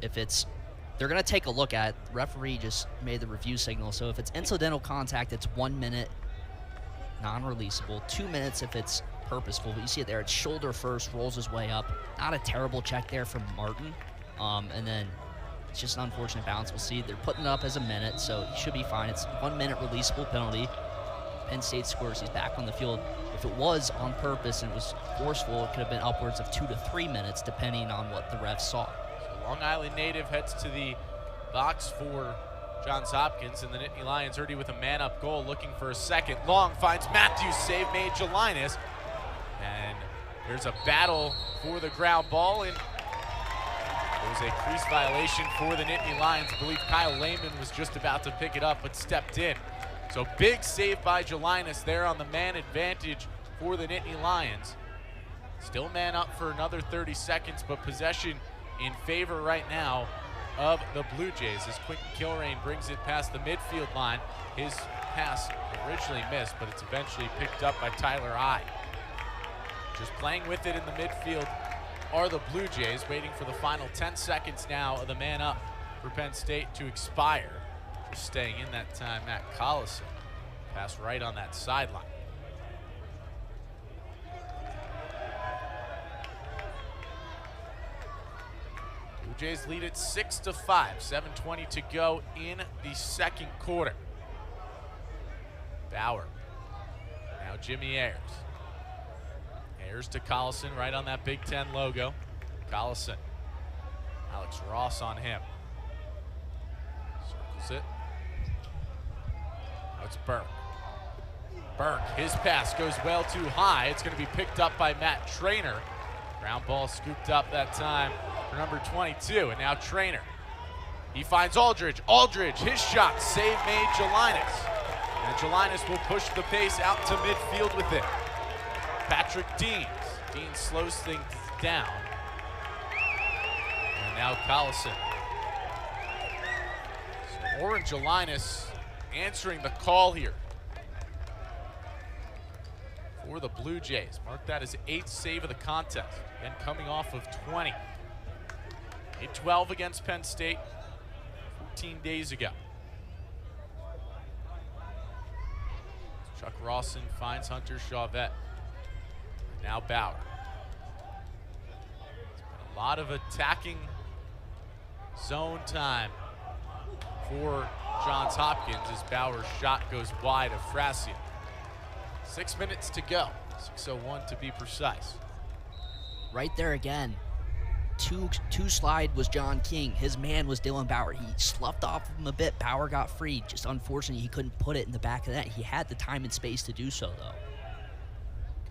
S2: If it's, they're going to take a look at it. The referee just made the review signal. So if it's incidental contact, it's 1 minute, non-releasable. 2 minutes if it's purposeful. But you see it there. It's shoulder first, rolls his way up. Not a terrible check there from Martin. And then it's just an unfortunate bounce. We'll see. They're putting it up as a minute, so he should be fine. It's 1 minute releasable penalty. Penn State scores. He's back on the field. If it was on purpose and it was forceful, it could have been upwards of 2 to 3 minutes, depending on what the refs saw.
S1: So Long Island native heads to the box for Johns Hopkins, and the Nittany Lions already with a man-up goal, looking for a second. Long finds Matthews, save made Jelinas, and there's a battle for the ground ball, and there was a crease violation for the Nittany Lions. I believe Kyle Lehman was just about to pick it up, but stepped in. So big save by Jelinas there on the man advantage for the Nittany Lions. Still man up for another 30 seconds, but possession in favor right now of the Blue Jays as Quentin Kilrain brings it past the midfield line. His pass originally missed, but it's eventually picked up by Tyler I. Just playing with it in the midfield are the Blue Jays, waiting for the final 10 seconds now of the man up for Penn State to expire. Just staying in that time, Matt Collison. Pass right on that sideline. Blue Jays lead it 6-5, 7:20 to go in the second quarter. Bauer, now Jimmy Ayers. Ayers to Collison, right on that Big Ten logo. Collison, Alex Ross on him. Circles it. Now it's Burke. Burke, his pass goes well too high. It's going to be picked up by Matt Trainer. Ground ball scooped up that time for number 22, and now Trainer. He finds Aldridge. Aldridge, his shot, save made Jelinas. And Jelinas will push the pace out to midfield with it. Patrick Deans. Deans slows things down. And now Collison. So Oren Jelinas answering the call here for the Blue Jays. Mark that as 8th save of the contest, and coming off of 20. 8-12 against Penn State 14 days ago. Chuck Rawson finds Hunter Chauvet. Now Bauer. It's been a lot of attacking zone time for Johns Hopkins as Bauer's shot goes wide of Frassia. 6 minutes to go. 6:01 to be precise.
S2: Right there again. Two slide was John King. His man was Dylan Bauer. He sloughed off him a bit. Bauer got free. Just unfortunately, he couldn't put it in the back of the net. He had the time and space to do so, though.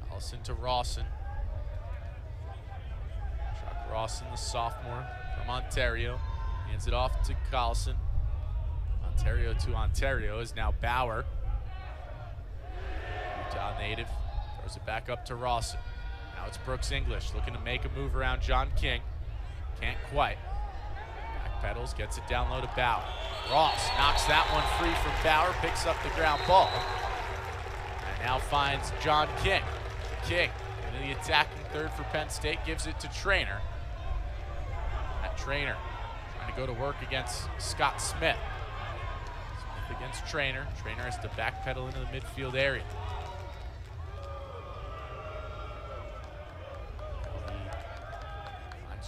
S1: Collison to Rawson. Chuck Rawson, the sophomore from Ontario. Hands it off to Collison. Ontario to Ontario is now Bauer. Utah native. Throws it back up to Rawson. Now it's Brooks English looking to make a move around John King. Can't quite. Back pedals, gets it down low to Bauer. Ross knocks that one free from Bauer, picks up the ground ball. And now finds John King. King into the attacking third for Penn State, gives it to Trainer. That Trainer trying to go to work against Scott Smith. Smith against Trainer. Trainer has to backpedal into the midfield area.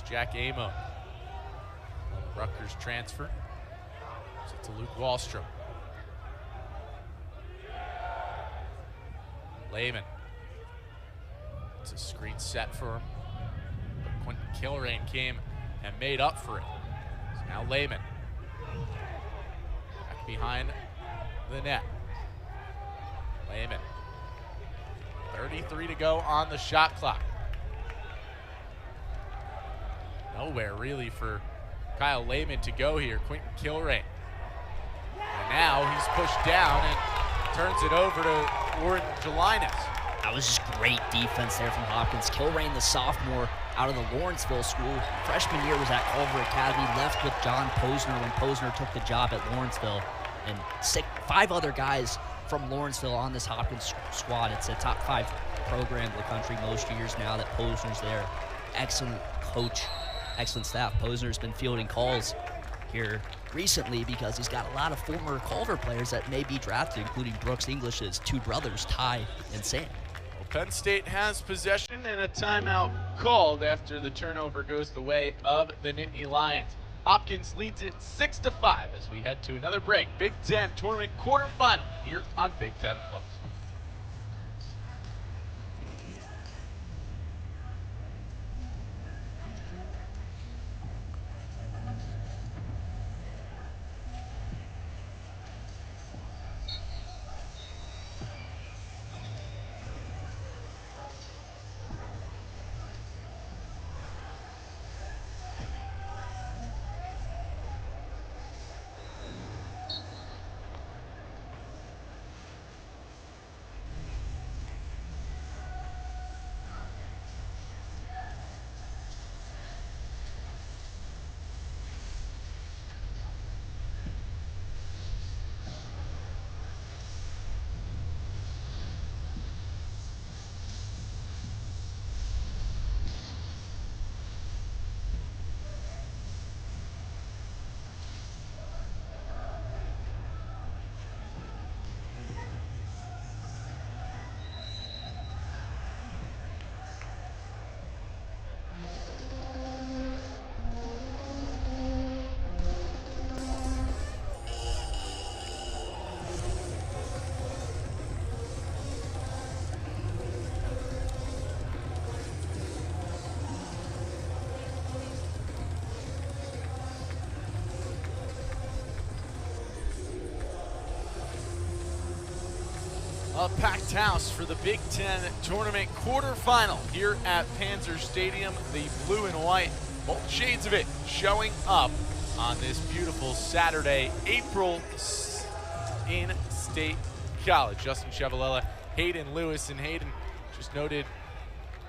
S1: Jack Amo, Rutgers transfer. It's to Luke Wallstrom. Lehman. It's a screen set for him. But Quentin Kilrain came and made up for it. So now Lehman. Back behind the net. Lehman. 33 to go on the shot clock. Nowhere really for Kyle Lehman to go here. Quentin Kilrain. And Now he's pushed down and turns it over to Warren Gelinas.
S2: That was just great defense there from Hopkins. Kilrain, the sophomore out of the Lawrenceville school. Freshman year was at Culver Academy, left with John Posner when Posner took the job at Lawrenceville. And 5 other guys from Lawrenceville on this Hopkins squad. It's a top 5 program in the country most years now that Posner's there. Excellent coach, excellent staff. Posner's been fielding calls here recently because he's got a lot of former Culver players that may be drafted, including Brooks English's 2 brothers, Ty and Sam.
S1: Penn State has possession and a timeout called after the turnover goes the way of the Nittany Lions. Hopkins leads it 6-5 as we head to another break. Big Ten tournament quarterfinal here on Big Ten Plus. A packed house for the Big Ten tournament quarterfinal here at Panzer Stadium. The blue and white, both shades of it, showing up on this beautiful Saturday, April in State College. Justin Chevalella, Hayden Lewis, and Hayden just noted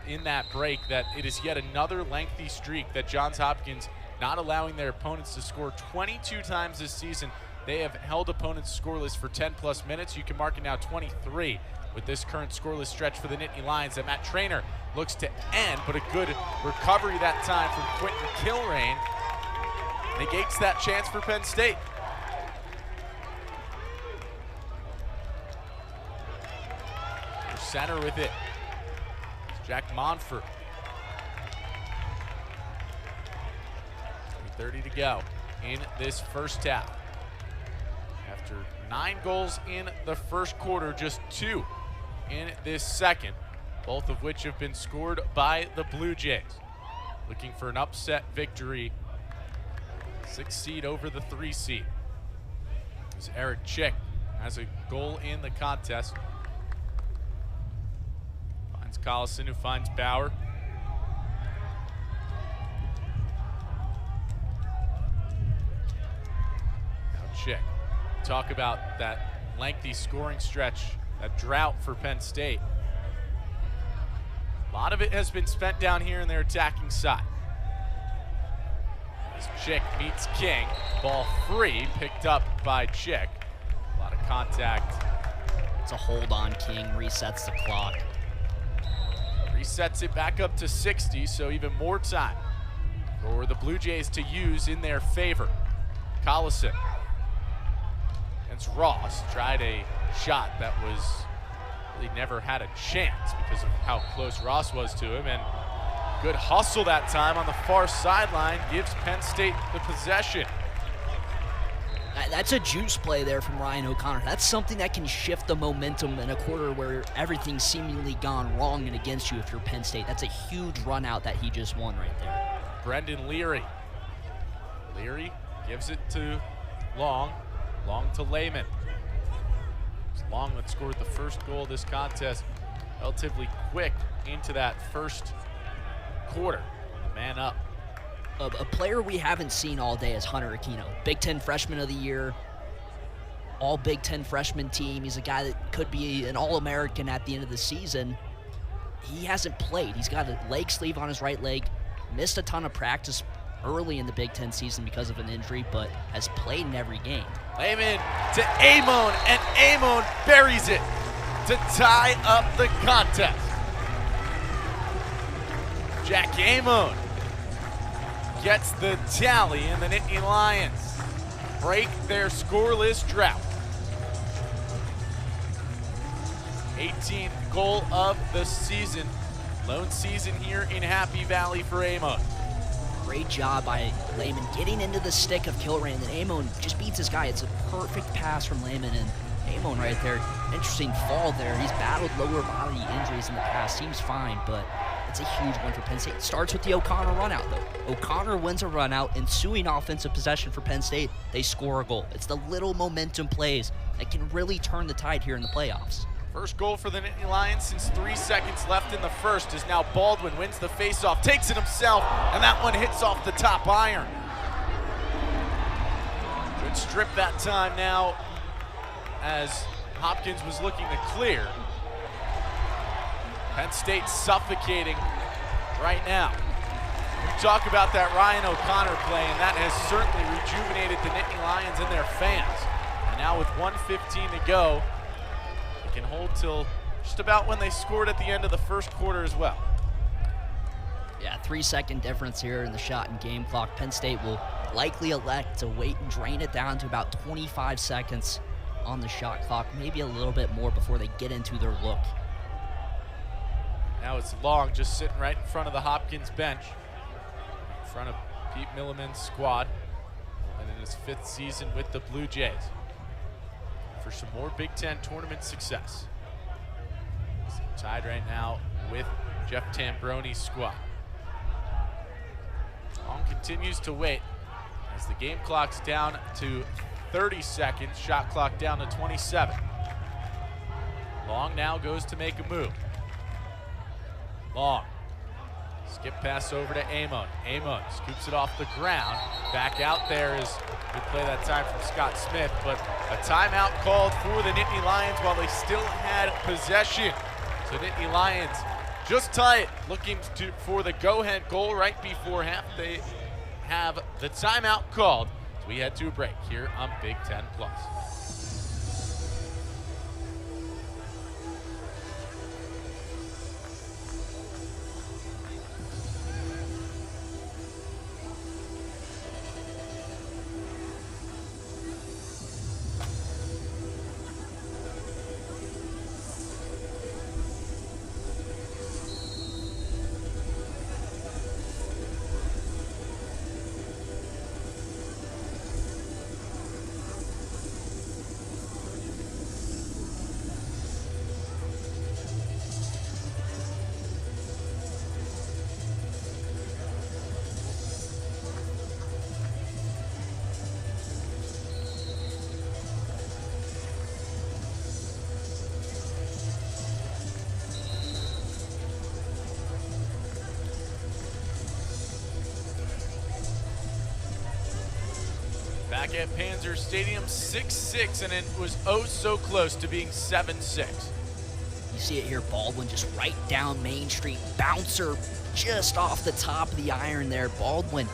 S1: in that break that it is yet another lengthy streak that Johns Hopkins not allowing their opponents to score 22 times this season. They have held opponents scoreless for 10-plus minutes. You can mark it now 23 with this current scoreless stretch for the Nittany Lions that Matt Traynor looks to end, but a good recovery that time from Quentin Kilrain negates that chance for Penn State. Center with it. It's Jack Monfort. 3:30 to go in this first half. After 9 goals in the first quarter, just 2 in this second, both of which have been scored by the Blue Jays. Looking for an upset victory, 6 seed over the 3 seed. As Eric Chick has a goal in the contest. Finds Collison, who finds Bauer. Now Chick. Talk about that lengthy scoring stretch, that drought for Penn State. A lot of it has been spent down here in their attacking side. As Chick meets King, ball free, picked up by Chick. A lot of contact.
S2: It's a hold on King, resets the clock.
S1: Resets it back up to 60, so even more time for the Blue Jays to use in their favor. Collison against Ross, tried a shot that was really never had a chance because of how close Ross was to him, and good hustle that time on the far sideline gives Penn State the possession.
S2: That's a juice play there from Ryan O'Connor. That's something that can shift the momentum in a quarter where everything's seemingly gone wrong and against you if you're Penn State. That's a huge run out that he just won right there.
S1: Brendan Leary. Leary gives it to Long. Long to Lehman. It's Long that scored the first goal of this contest relatively quick into that first quarter. Man up.
S2: A player we haven't seen all day is Hunter Aquino. Big Ten Freshman of the Year. all Big Ten freshman team. He's a guy that could be an All-American at the end of the season. He hasn't played. He's got a leg sleeve on his right leg, missed a ton of practice early in the Big Ten season because of an injury, but has played in every game.
S1: Lehman to Amon, and Amon buries it to tie up the contest. Jack Amon gets the tally, and the Nittany Lions break their scoreless drought. 18th goal of the season. Lone season here in Happy Valley for Amon.
S2: Great job by Lehman getting into the stick of Kilrain, and Amon just beats his guy. It's a perfect pass from Lehman, and Amon right there. Interesting fall there. He's battled lower body injuries in the past. Seems fine, but it's a huge one for Penn State. It starts with the O'Connor runout, though. O'Connor wins a runout, ensuing offensive possession for Penn State. They score a goal. It's the little momentum plays that can really turn the tide here in the playoffs.
S1: First goal for the Nittany Lions since 3 seconds left in the first is now Baldwin, wins the faceoff, takes it himself, and that one hits off the top iron. Good strip that time now as Hopkins was looking to clear. Penn State suffocating right now. We talk about that Ryan O'Connor play, and that has certainly rejuvenated the Nittany Lions and their fans. And now with 1:15 to go, they can hold till just about when they scored at the end of the first quarter as well.
S2: Yeah, 3-second difference here in the shot and game clock. Penn State will likely elect to wait and drain it down to about 25 seconds on the shot clock, maybe a little bit more before they get into their look.
S1: Now it's Long just sitting right in front of the Hopkins bench, in front of Pete Milliman's squad, and in his 5th season with the Blue Jays, for some more Big Ten tournament success. So tied right now with Jeff Tambroni's squad. Long continues to wait as the game clock's down to 30 seconds, shot clock down to 27. Long now goes to make a move. Long, skip pass over to Amon. Amon scoops it off the ground. Back out there is good play that time from Scott Smith, but a timeout called for the Nittany Lions while they still had possession. So Nittany Lions just tie it, looking for the go-ahead goal right before half. They have the timeout called. So we head to a break here on Big Ten Plus. Back at Panzer Stadium, 6-6, and it was oh so close to being 7-6.
S2: You see it here, Baldwin just right down Main Street, bouncer just off the top of the iron there. Baldwin,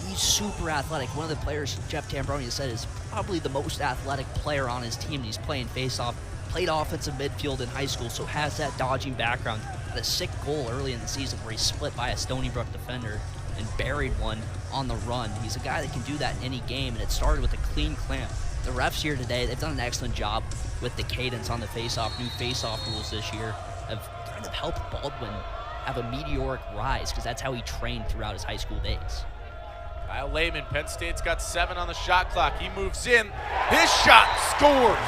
S2: he's super athletic. One of the players Jeff Tambroni said is probably the most athletic player on his team. He's playing face-off, played offensive midfield in high school, so has that dodging background. Had a sick goal early in the season where he split by a Stony Brook defender and buried one on the run. He's a guy that can do that in any game, and it started with a clean clamp. The refs here today, they've done an excellent job with the cadence on the face-off. New face-off rules this year have kind of helped Baldwin have a meteoric rise because that's how he trained throughout his high school days.
S1: Kyle Lehman, Penn State's got 7 on the shot clock. He moves in. His shot scores.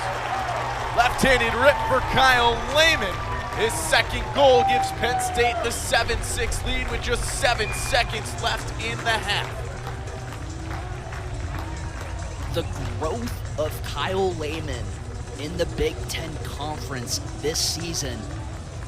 S1: Left-handed rip for Kyle Lehman. His second goal gives Penn State the 7-6 lead with just 7 seconds left in the half.
S2: The growth of Kyle Lehman in the Big Ten Conference this season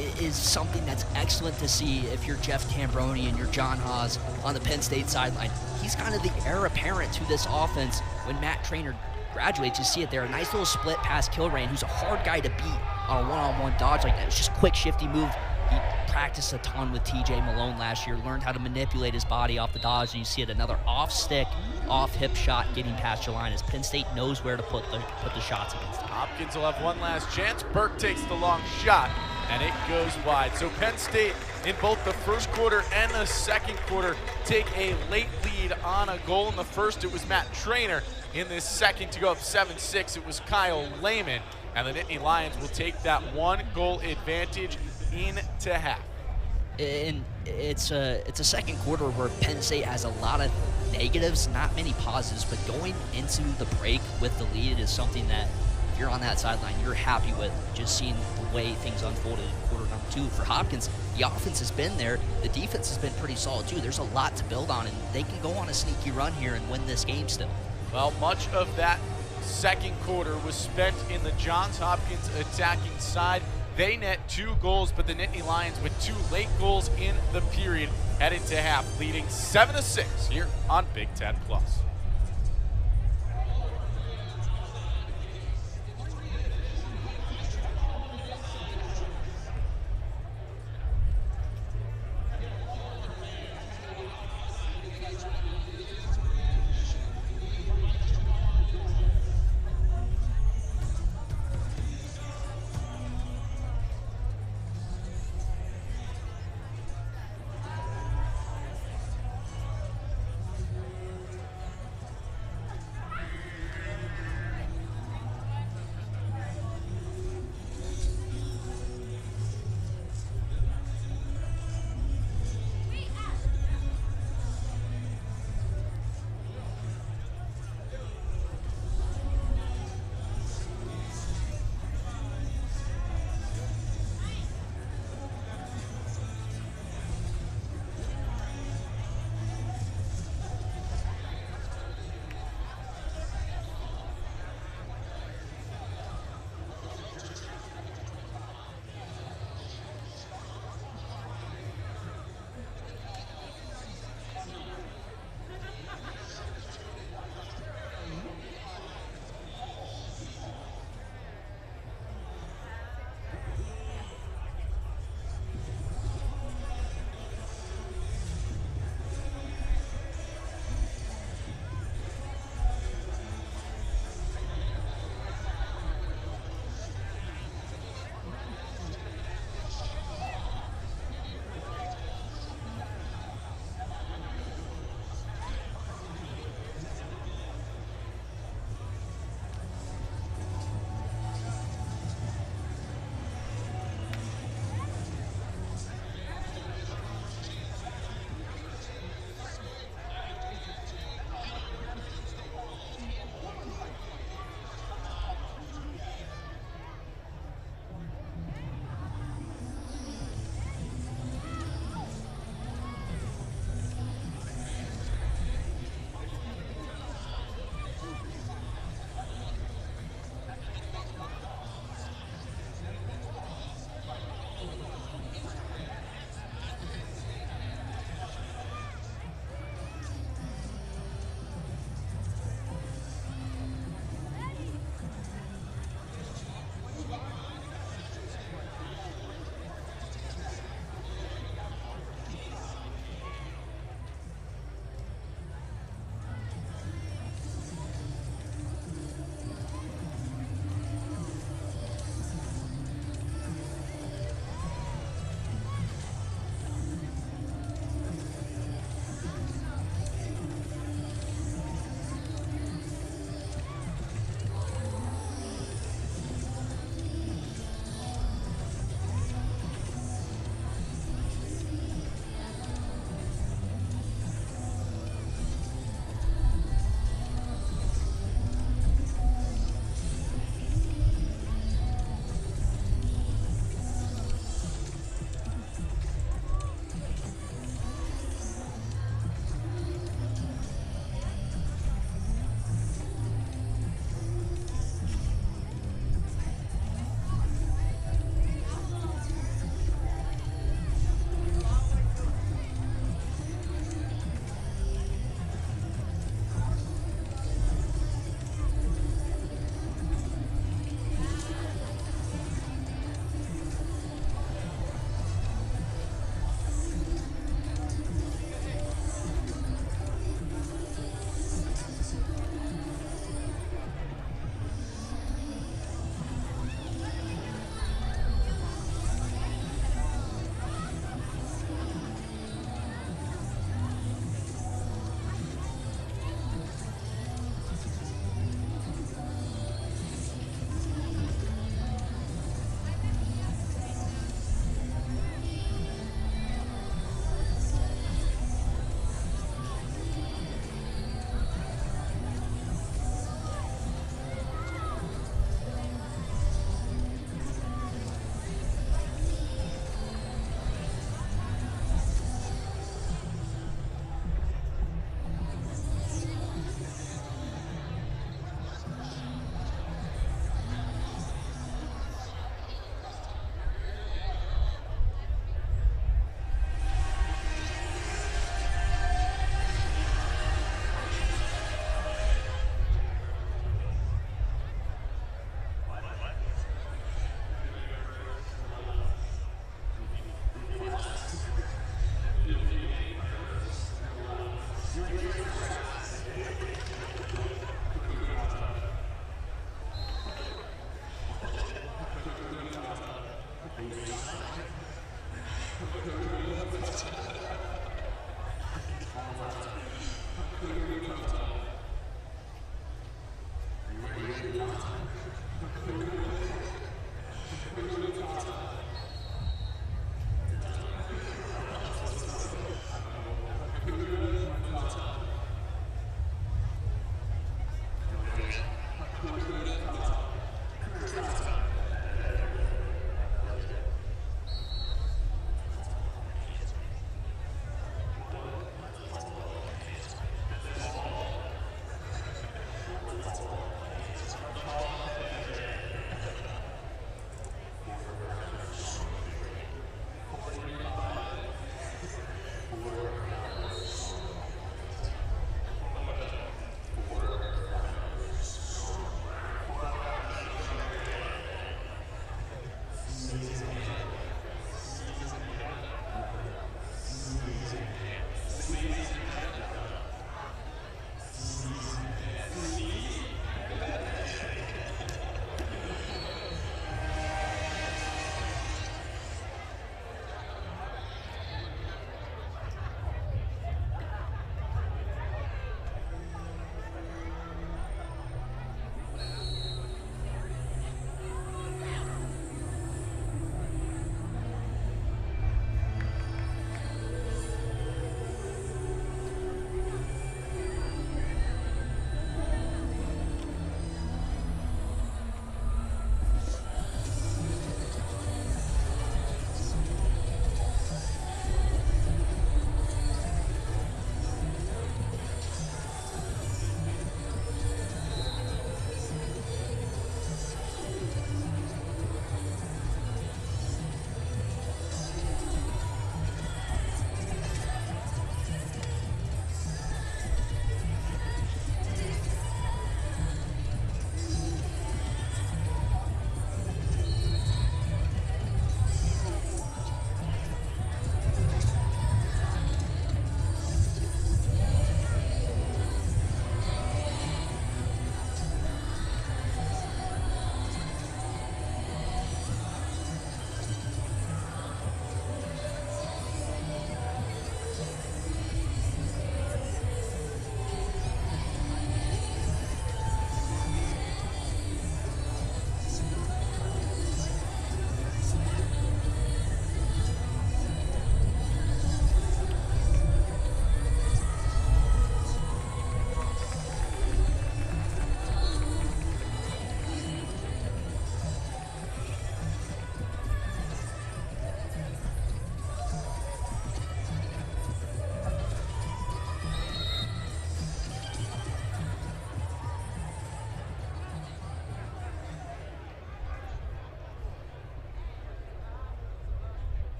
S2: is something that's excellent to see if you're Jeff Tambroni and you're John Haas on the Penn State sideline. He's kind of the heir apparent to this offense when Matt Traynor graduates. You see it there. A nice little split past Kilrain, who's a hard guy to beat on a one-on-one dodge like that. It was just quick, shifty move. He practiced a ton with TJ Malone last year, learned how to manipulate his body off the dodge, and you see it, another off-stick, off-hip shot getting past your line as Penn State knows where to put the shots against him.
S1: Hopkins will have one last chance. Burke takes the long shot, and it goes wide. So Penn State, in both the first quarter and the second quarter, take a late lead on a goal. In the first, it was Matt Trainer. In this second, to go up 7-6, it was Kyle Lehman. And the Nittany Lions will take that one-goal advantage into half.
S2: And it's a second quarter where Penn State has a lot of negatives, not many positives, but going into the break with the lead is something that if you're on that sideline, you're happy with just seeing the way things unfolded in quarter number 2. For Hopkins, the offense has been there. The defense has been pretty solid too. There's a lot to build on, and they can go on a sneaky run here and win this game still.
S1: Well, much of that second quarter was spent in the Johns Hopkins attacking side. They net 2 goals, but the Nittany Lions with 2 late goals in the period head into half, leading 7-6 here on Big 10 Plus.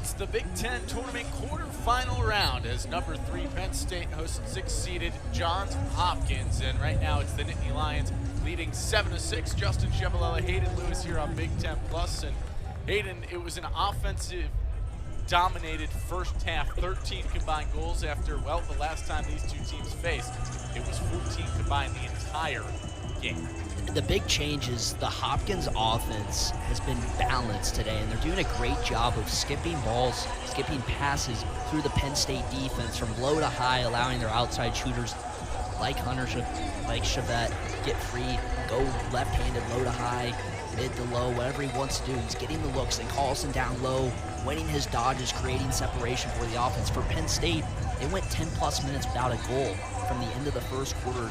S1: It's the Big Ten tournament quarterfinal round as number 3 Penn State hosts 6-seeded Johns Hopkins. And right now it's the Nittany Lions leading 7-6. Justin Chevalella, Hayden Lewis here on Big Ten Plus. And Hayden, it was an offensive dominated first half, 13 combined goals after, well, the last time these two teams faced, it was 14 combined the entire game.
S2: The big change is the Hopkins offense has been balanced today, and they're doing a great job of skipping balls, skipping passes through the Penn State defense from low to high, allowing their outside shooters like like Chevette, get free, go left-handed, low to high, mid to low, whatever he wants to do. He's getting the looks, and Carlson down low, winning his dodges, creating separation for the offense. For Penn State, they went 10-plus minutes without a goal from the end of the first quarter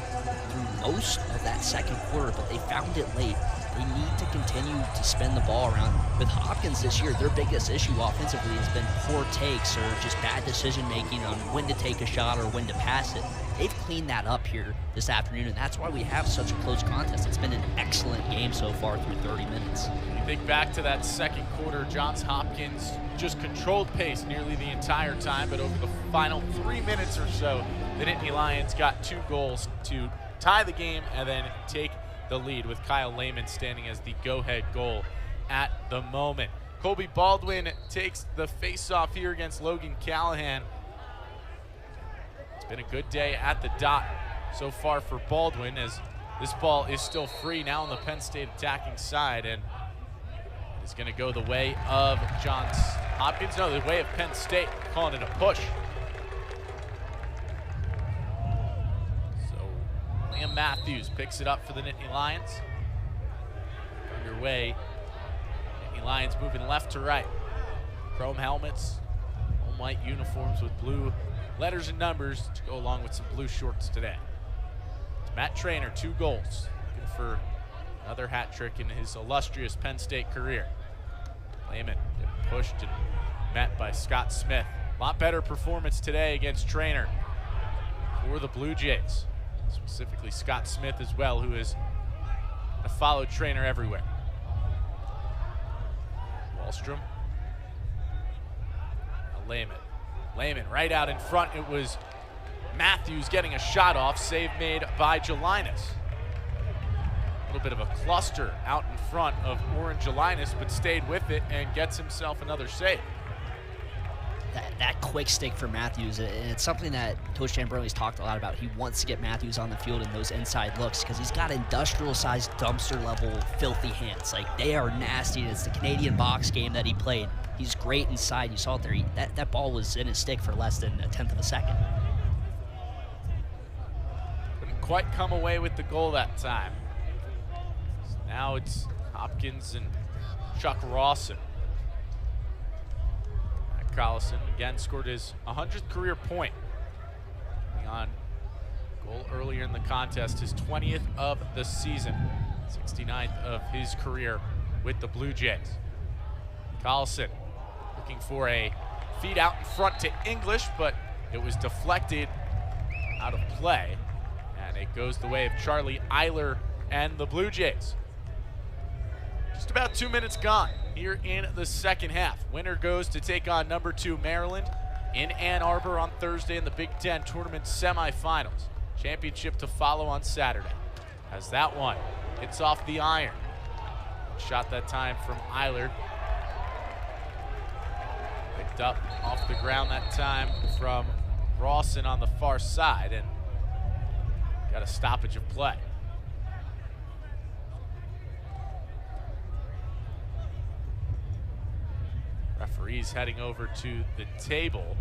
S2: through most of that second quarter, but they found it late. They need to continue to spin the ball around. With Hopkins this year, their biggest issue offensively has been poor takes or just bad decision-making on when to take a shot or when to pass it. They've cleaned that up here this afternoon, and that's why we have such a close contest. It's been an excellent game so far through 30 minutes.
S1: You think back to that second quarter, Johns Hopkins just controlled pace nearly the entire time, but over the final 3 minutes or so, the Nittany Lions got 2 goals to tie the game and then take the lead, with Kyle Lehman standing as the go-ahead goal at the moment. Colby Baldwin takes the face-off here against Logan Callahan. It's been a good day at the dot so far for Baldwin, as this ball is still free now on the Penn State attacking side, and it's going to go the way of Johns Hopkins. No, the way of Penn State, calling it a push. Liam Matthews picks it up for the Nittany Lions. Underway. Nittany Lions moving left to right. Chrome helmets, home white uniforms with blue letters and numbers to go along with some blue shorts today. It's Matt Traynor, 2 goals. Looking for another hat trick in his illustrious Penn State career. Lehman getting pushed and met by Scott Smith. A lot better performance today against Traynor for the Blue Jays. Specifically Scott Smith as well, who has followed Traynor everywhere. Wallstrom. Now Lehman right out in front. It was Matthews getting a shot off. Save made by Jelinas. A little bit of a cluster out in front of Oren Jelinas, but stayed with it and gets himself another save.
S2: That quick stick for Matthews, it's something that Coach Tambroni's talked a lot about. He wants to get Matthews on the field in those inside looks because he's got industrial-sized, dumpster-level, filthy hands. Like, they are nasty. It's the Canadian box game that he played. He's great inside. You saw it there. That ball was in his stick for less than a tenth of a second.
S1: Couldn't quite come away with the goal that time. So now it's Hopkins and Chuck Rawson. Collison again scored his 100th career point on goal earlier in the contest, his 20th of the season, 69th of his career with the Blue Jays. Collison looking for a feed out in front to English, but it was deflected out of play, and it goes the way of Charlie Eiler and the Blue Jays. Just about 2 minutes gone here in the second half. Winner goes to take on number 2 Maryland in Ann Arbor on Thursday in the Big Ten tournament semifinals. Championship to follow on Saturday. As that one hits off the iron. Shot that time from Eiler. Picked up off the ground that time from Rawson on the far side, and got a stoppage of play. Referees heading over to the table.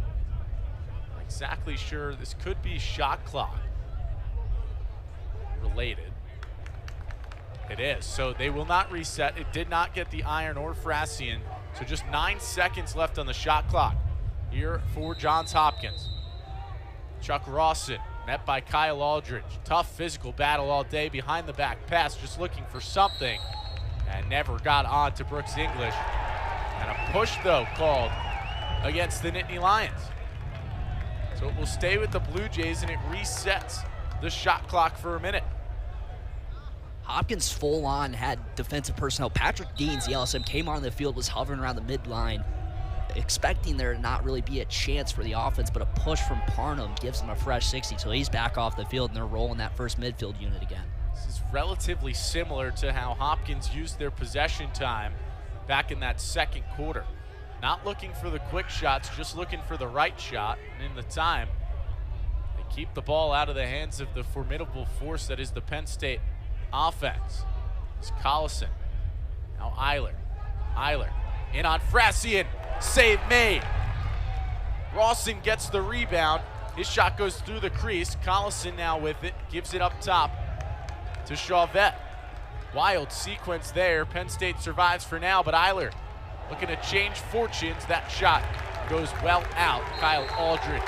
S1: Not exactly sure. This could be shot clock related. It is. So they will not reset. It did not get the iron or Frasian. So just 9 seconds left on the shot clock here for Johns Hopkins. Chuck Rawson met by Kyle Aldridge. Tough physical battle all day, behind the back pass, just looking for something, and never got on to Brooks English. And a push, though, called against the Nittany Lions. So it will stay with the Blue Jays, and it resets the shot clock for a minute.
S2: Hopkins full on had defensive personnel. Patrick Deans, the LSM, came on the field, was hovering around the midline, expecting there to not really be a chance for the offense, but a push from Parnham gives them a fresh 60. So he's back off the field, and they're rolling that first midfield unit again.
S1: This is relatively similar to how Hopkins used their possession time back in that second quarter. Not looking for the quick shots, just looking for the right shot. And in the time, they keep the ball out of the hands of the formidable force that is the Penn State offense. It's Collison. Now Eiler. Eiler in on Frasian. Save made. Rawson gets the rebound, His shot goes through the crease. Collison now with it, gives it up top to Chauvet. Wild sequence there. Penn State survives for now, but Eiler looking to change fortunes. That shot goes well out. Kyle Aldridge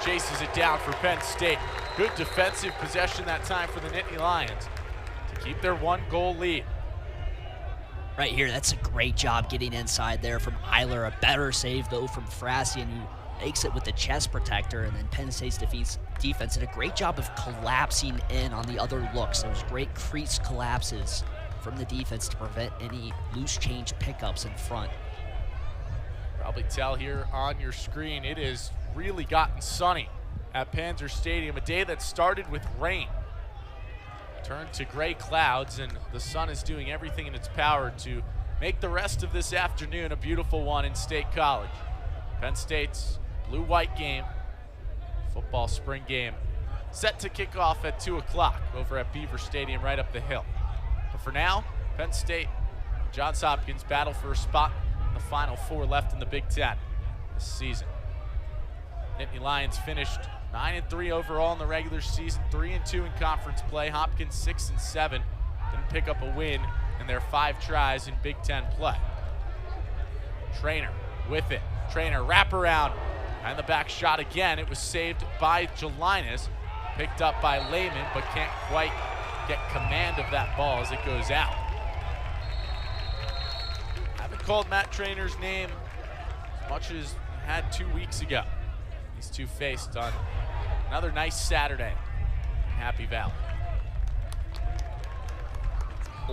S1: chases it down for Penn State. Good defensive possession that time for the Nittany Lions to keep their 1-goal lead.
S2: Right here, that's a great job getting inside there from Eiler. A better save, though, from Frasian, who makes it with the chest protector, and then Penn State's defense did a great job of collapsing in on the other looks. Those great crease collapses from the defense to prevent any loose change pickups in front.
S1: Probably tell here on your screen, it has really gotten sunny at Panzer Stadium. A day that started with rain turned to gray clouds, and the sun is doing everything in its power to make the rest of this afternoon a beautiful one in State College. Penn State's blue-white game, football spring game, set to kick off at 2 o'clock over at Beaver Stadium right up the hill. But for now, Penn State and Johns Hopkins battle for a spot in the Final Four left in the Big Ten this season. Nittany Lions finished 9-3 overall in the regular season, 3-2 in conference play. Hopkins 6-7, didn't pick up a win in their 5 tries in Big Ten play. Trainer with it. Trainer wraparound and the back shot again. It was saved by Jelinas, picked up by Lehman, but can't quite get command of that ball as it goes out. Haven't called Matt Trainer's name as much as had 2 weeks ago. These two faced on another nice Saturday in Happy Valley.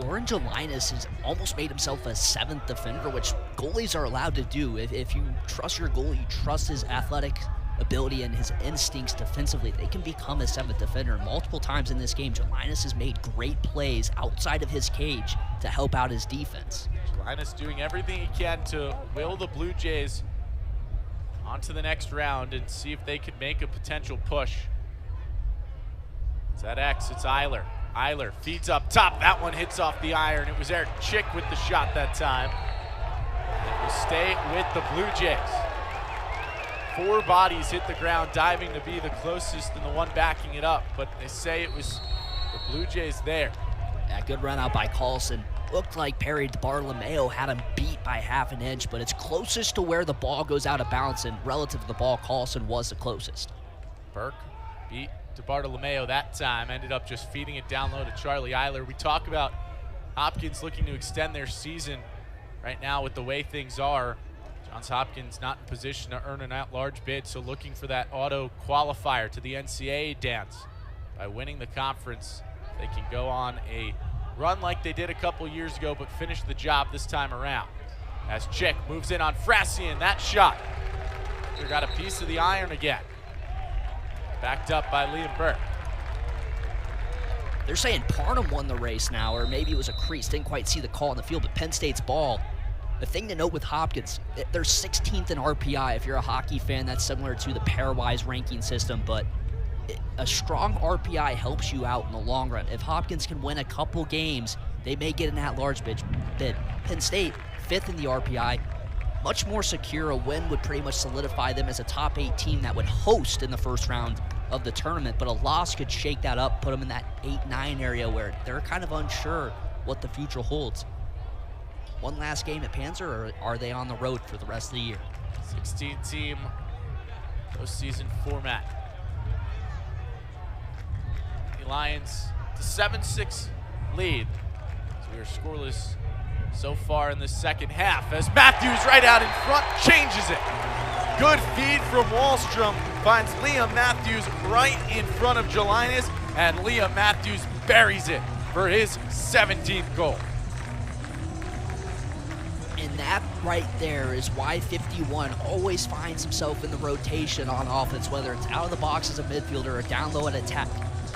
S2: Orange Linus has almost made himself a 7th defender, which goalies are allowed to do. If you trust your goalie, you trust his athletic ability and his instincts defensively, they can become a 7th defender. Multiple times in this game, Jelinas has made great plays outside of his cage to help out his defense.
S1: Jelinas doing everything he can to will the Blue Jays onto the next round and see if they could make a potential push. It's that X, it's Eiler. Eiler feeds up top. That one hits off the iron. It was Eric Chick with the shot that time. It will stay with the Blue Jays. 4 bodies hit the ground, diving to be the closest and the one backing it up, but they say it was the Blue Jays there.
S2: Yeah, good run out by Carlson. Looked like Perry DeBartolomeo had him beat by half an inch, but it's closest to where the ball goes out of bounds, and relative to the ball, Carlson was the closest.
S1: Burke beat DeBartolomeo that time, ended up just feeding it down low to Charlie Eiler. We talk about Hopkins looking to extend their season right now with the way things are. Johns Hopkins not in position to earn an at-large bid, so looking for that auto qualifier to the NCAA dance. By winning the conference, they can go on a run like they did a couple years ago, but finish the job this time around. As Chick moves in on Frasian, that shot. They got a piece of the iron again. Backed up by Liam Burke.
S2: They're saying Parnham won the race now, or maybe it was a crease. Didn't quite see the call on the field, but Penn State's ball. The thing to note with Hopkins, they're 16th in RPI. If you're a hockey fan, that's similar to the pairwise ranking system, but a strong RPI helps you out in the long run. If Hopkins can win a couple games, they may get an at-large bid. Penn State, 5th in the RPI, much more secure. A win would pretty much solidify them as a top 8 team that would host in the first round of the tournament, but a loss could shake that up, put them in that 8-9 area where they're kind of unsure what the future holds. One last game at Panzer, or are they on the road for the rest of the year?
S1: 16-team postseason format. The Lions to 7-6 lead. So we are scoreless so far in the second half as Matthews right out in front changes it. Good feed from Wallstrom, finds Liam Matthews right in front of Jelinas, and Liam Matthews buries it for his 17th goal.
S2: And that right there is why 51 always finds himself in the rotation on offense, whether it's out of the box as a midfielder or down low at attack.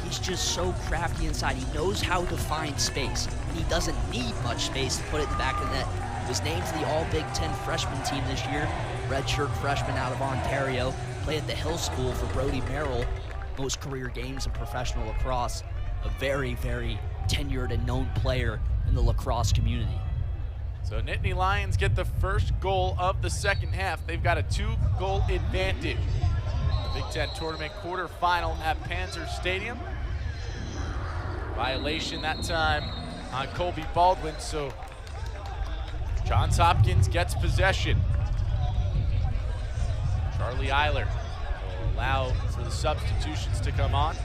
S2: He's just so crafty inside. He knows how to find space. He doesn't need much space to put it in the back of the net. He was named to the All Big 10 freshman team this year. Redshirt freshman out of Ontario. Played at the Hill School for Brody Merrill. Most career games in professional lacrosse. A very, very tenured and known player in the lacrosse community.
S1: So Nittany Lions get the first goal of the second half. They've got a 2-goal advantage. The Big Ten tournament quarterfinal at Panzer Stadium. Violation that time on Colby Baldwin, so Johns Hopkins gets possession. Charlie Eiler will allow for the substitutions to come on.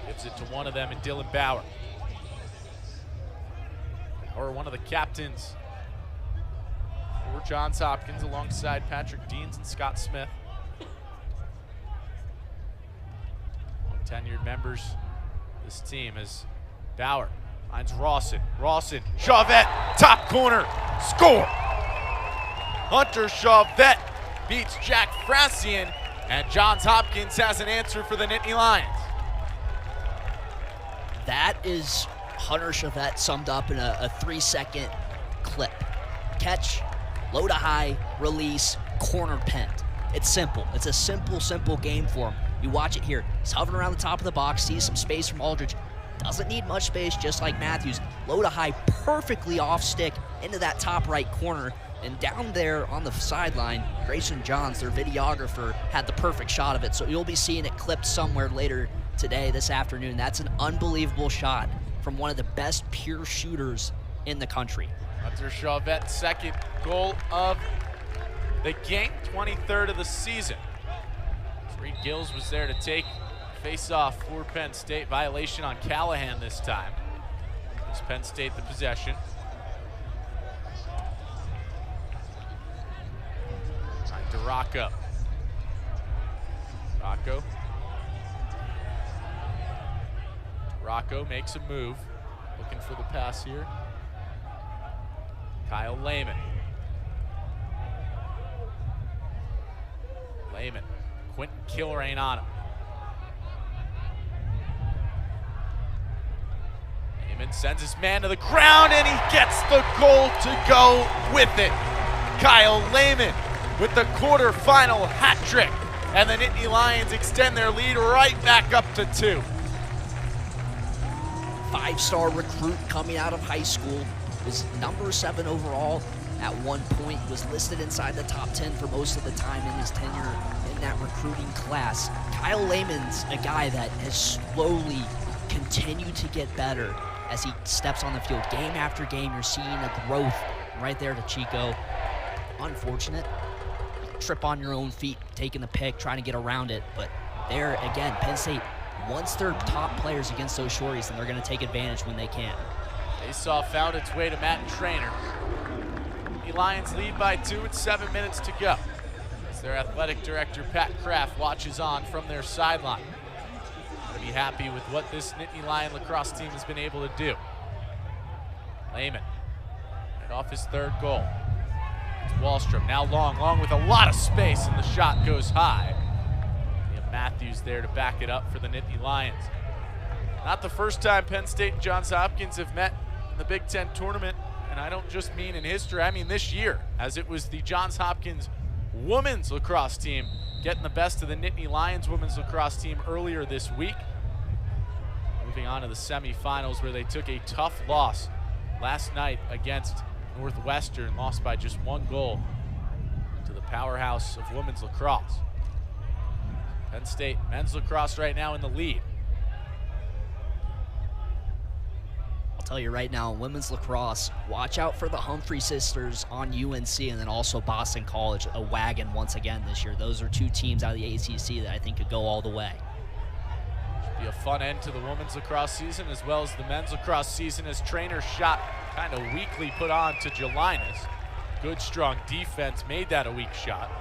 S1: Gives it to one of them in Dylan Bauer. Or one of the captains for Johns Hopkins alongside Patrick Deans and Scott Smith. Long-tenured members of this team as Bauer finds Rawson. Rawson, Chauvet, top corner, score! Hunter Chauvet beats Jack Frassian, and Johns Hopkins has an answer for the Nittany Lions.
S2: That is Hunter Chauvet summed up in a 3-second clip. Catch, low to high, release, corner pent. It's simple. It's a simple game for him. You watch it here. He's hovering around the top of the box, sees some space from Aldridge. Doesn't need much space, just like Matthews. Low to high, perfectly off stick into that top right corner. And down there on the sideline, Grayson Johns, their videographer, had the perfect shot of it. So you'll be seeing it clipped somewhere later today, this afternoon. That's an unbelievable shot from one of the best pure shooters in the country.
S1: Hunter Chauvet's second goal of the game, 23rd of the season. Reed Gills was there to take face-off for Penn State. Violation on Callahan this time. Gives Penn State the possession. Right to Rocco. Rocco makes a move. Looking for the pass here. Kyle Lehman. Quentin Kilrain on him. Lehman sends his man to the ground, and he gets the goal to go with it. Kyle Lehman with the quarterfinal hat trick, and the Nittany Lions extend their lead right back up to 2.
S2: 5-star recruit coming out of high school, was number 7 overall. At one point, was listed inside the top 10 for most of the time in his tenure in that recruiting class. Kyle Lehman's a guy that has slowly continued to get better as he steps on the field. Game after game, you're seeing a growth right there to Chico. Unfortunate. Trip on your own feet, taking the pick, trying to get around it. But there, again, Penn State, once they're top players against those shorties, then they're going to take advantage when they can.
S1: Faceoff found its way to Matt and Trainer. The Lions lead by 2 with 7 minutes to go. As their athletic director, Pat Kraft, watches on from their sideline. Gotta be happy with what this Nittany Lion lacrosse team has been able to do. Lehman, right off his 3rd goal. It's Wallstrom, now long with a lot of space, and the shot goes high. We have Matthews there to back it up for the Nittany Lions. Not the first time Penn State and Johns Hopkins have met in the Big Ten tournament. And I don't just mean in history, I mean this year, as it was the Johns Hopkins women's lacrosse team getting the best of the Nittany Lions women's lacrosse team earlier this week. Moving on to the semifinals, where they took a tough loss last night against Northwestern, lost by just 1 goal to the powerhouse of women's lacrosse. Penn State men's lacrosse right now in the lead.
S2: Tell you right now, women's lacrosse, watch out for the Humphrey sisters on UNC, and then also Boston College, a wagon once again this year. Those are 2 teams out of the ACC that I think could go all the way.
S1: Should be a fun end to the women's lacrosse season as well as the men's lacrosse season, as Trainer shot kind of weakly put on to Jelinas. Good strong defense made that a weak shot.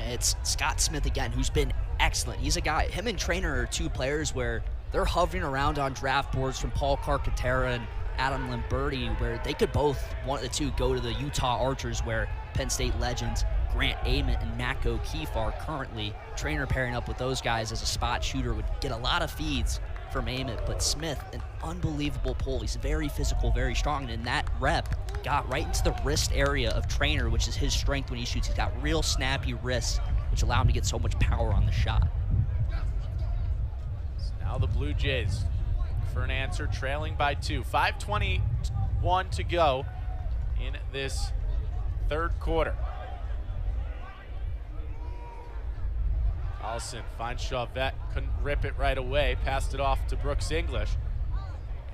S2: It's Scott Smith again, who's been excellent. He's a guy, him and Trainer are 2 players where they're hovering around on draft boards from Paul Carcaterra and Adam Lamberti, where they could both, one of the 2, go to the Utah Archers, where Penn State legends Grant Ament and Matt O'Keefe are currently. Trainer pairing up with those guys as a spot shooter would get a lot of feeds from Ament, but Smith, an unbelievable pull. He's very physical, very strong, and that rep got right into the wrist area of Trainer, which is his strength when he shoots. He's got real snappy wrists, which allow him to get so much power on the shot.
S1: Now the Blue Jays for an answer, trailing by 2. 5:21 to go in this 3rd quarter. Allison finds Chauvette, couldn't rip it right away, passed it off to Brooks English.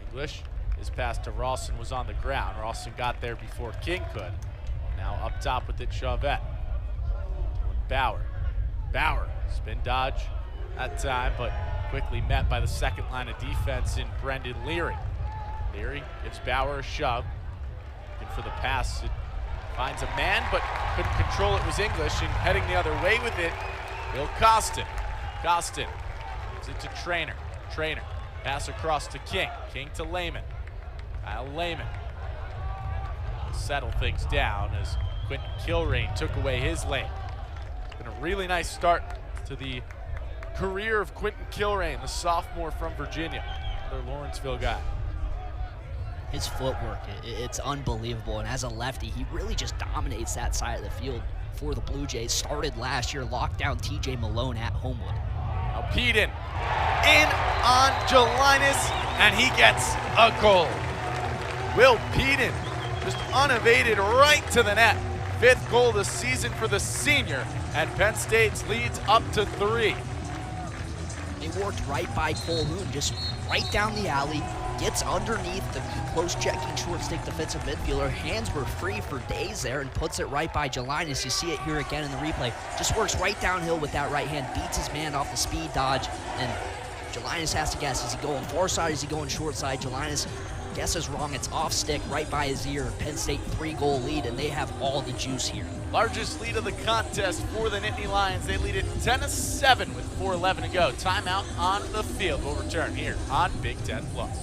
S1: English, his pass to Rawson was on the ground. Rawson got there before King could. Now up top with it, Chauvette. Bauer. Bauer, spin dodge that time, but quickly met by the second line of defense in Brendan Leary. Leary gives Bauer a shove. Looking for the pass. It finds a man, but couldn't control it, was English, and heading the other way with it, Bill Costin. Costin gives it to Trainer. Trainer, pass across to King. King to Lehman. Kyle Lehman will settle things down as Quentin Kilrain took away his lane. Been a really nice start to the career of Quentin Kilrain, the sophomore from Virginia, another Lawrenceville guy.
S2: His footwork, it's unbelievable. And as a lefty, he really just dominates that side of the field for the Blue Jays. Started last year, locked down TJ Malone at Homewood.
S1: Now Peden in on Jelinas, and he gets a goal. Will Peden just unabated right to the net. 5th goal of the season for the senior, and Penn State's leads up to 3.
S2: They worked right by Colhoun, just right down the alley, gets underneath the close checking short stick defensive midfielder. Hands were free for days there and puts it right by Jelinas. You see it here again in the replay. Just works right downhill with that right hand, beats his man off the speed dodge, and Jelinas has to guess, is he going far side, is he going short side? Jelinas guesses wrong, it's off stick right by his ear. Penn State 3-goal lead, and they have all the juice here.
S1: Largest lead of the contest for the Nittany Lions. They lead it 10-7 with 4:11 to go. Timeout on the field. We'll return here on Big Ten Plus.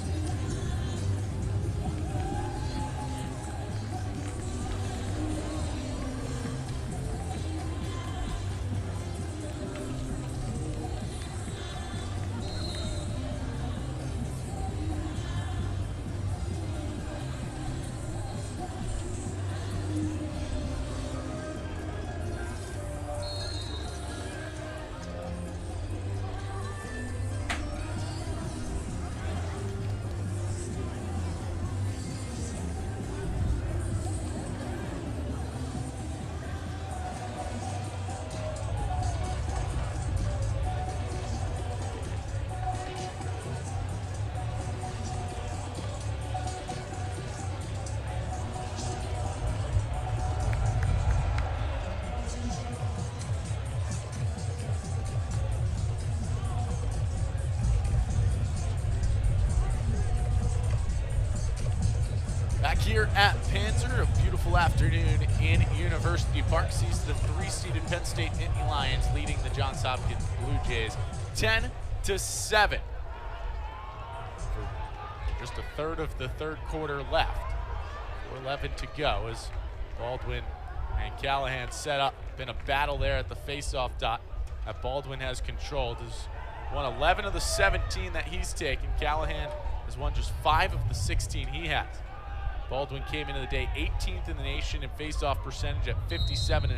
S1: Back here at Panzer, a beautiful afternoon in University Park sees the 3-seeded Penn State Nittany Lions leading the Johns Hopkins Blue Jays 10-7. For just a third of the third quarter left. 4:11 to go as Baldwin and Callahan set up. Been a battle there at the face-off dot that Baldwin has controlled. Has won 11 of the 17 that he's taken. Callahan has won just 5 of the 16 he has. Baldwin came into the day 18th in the nation in face-off percentage at 57.5.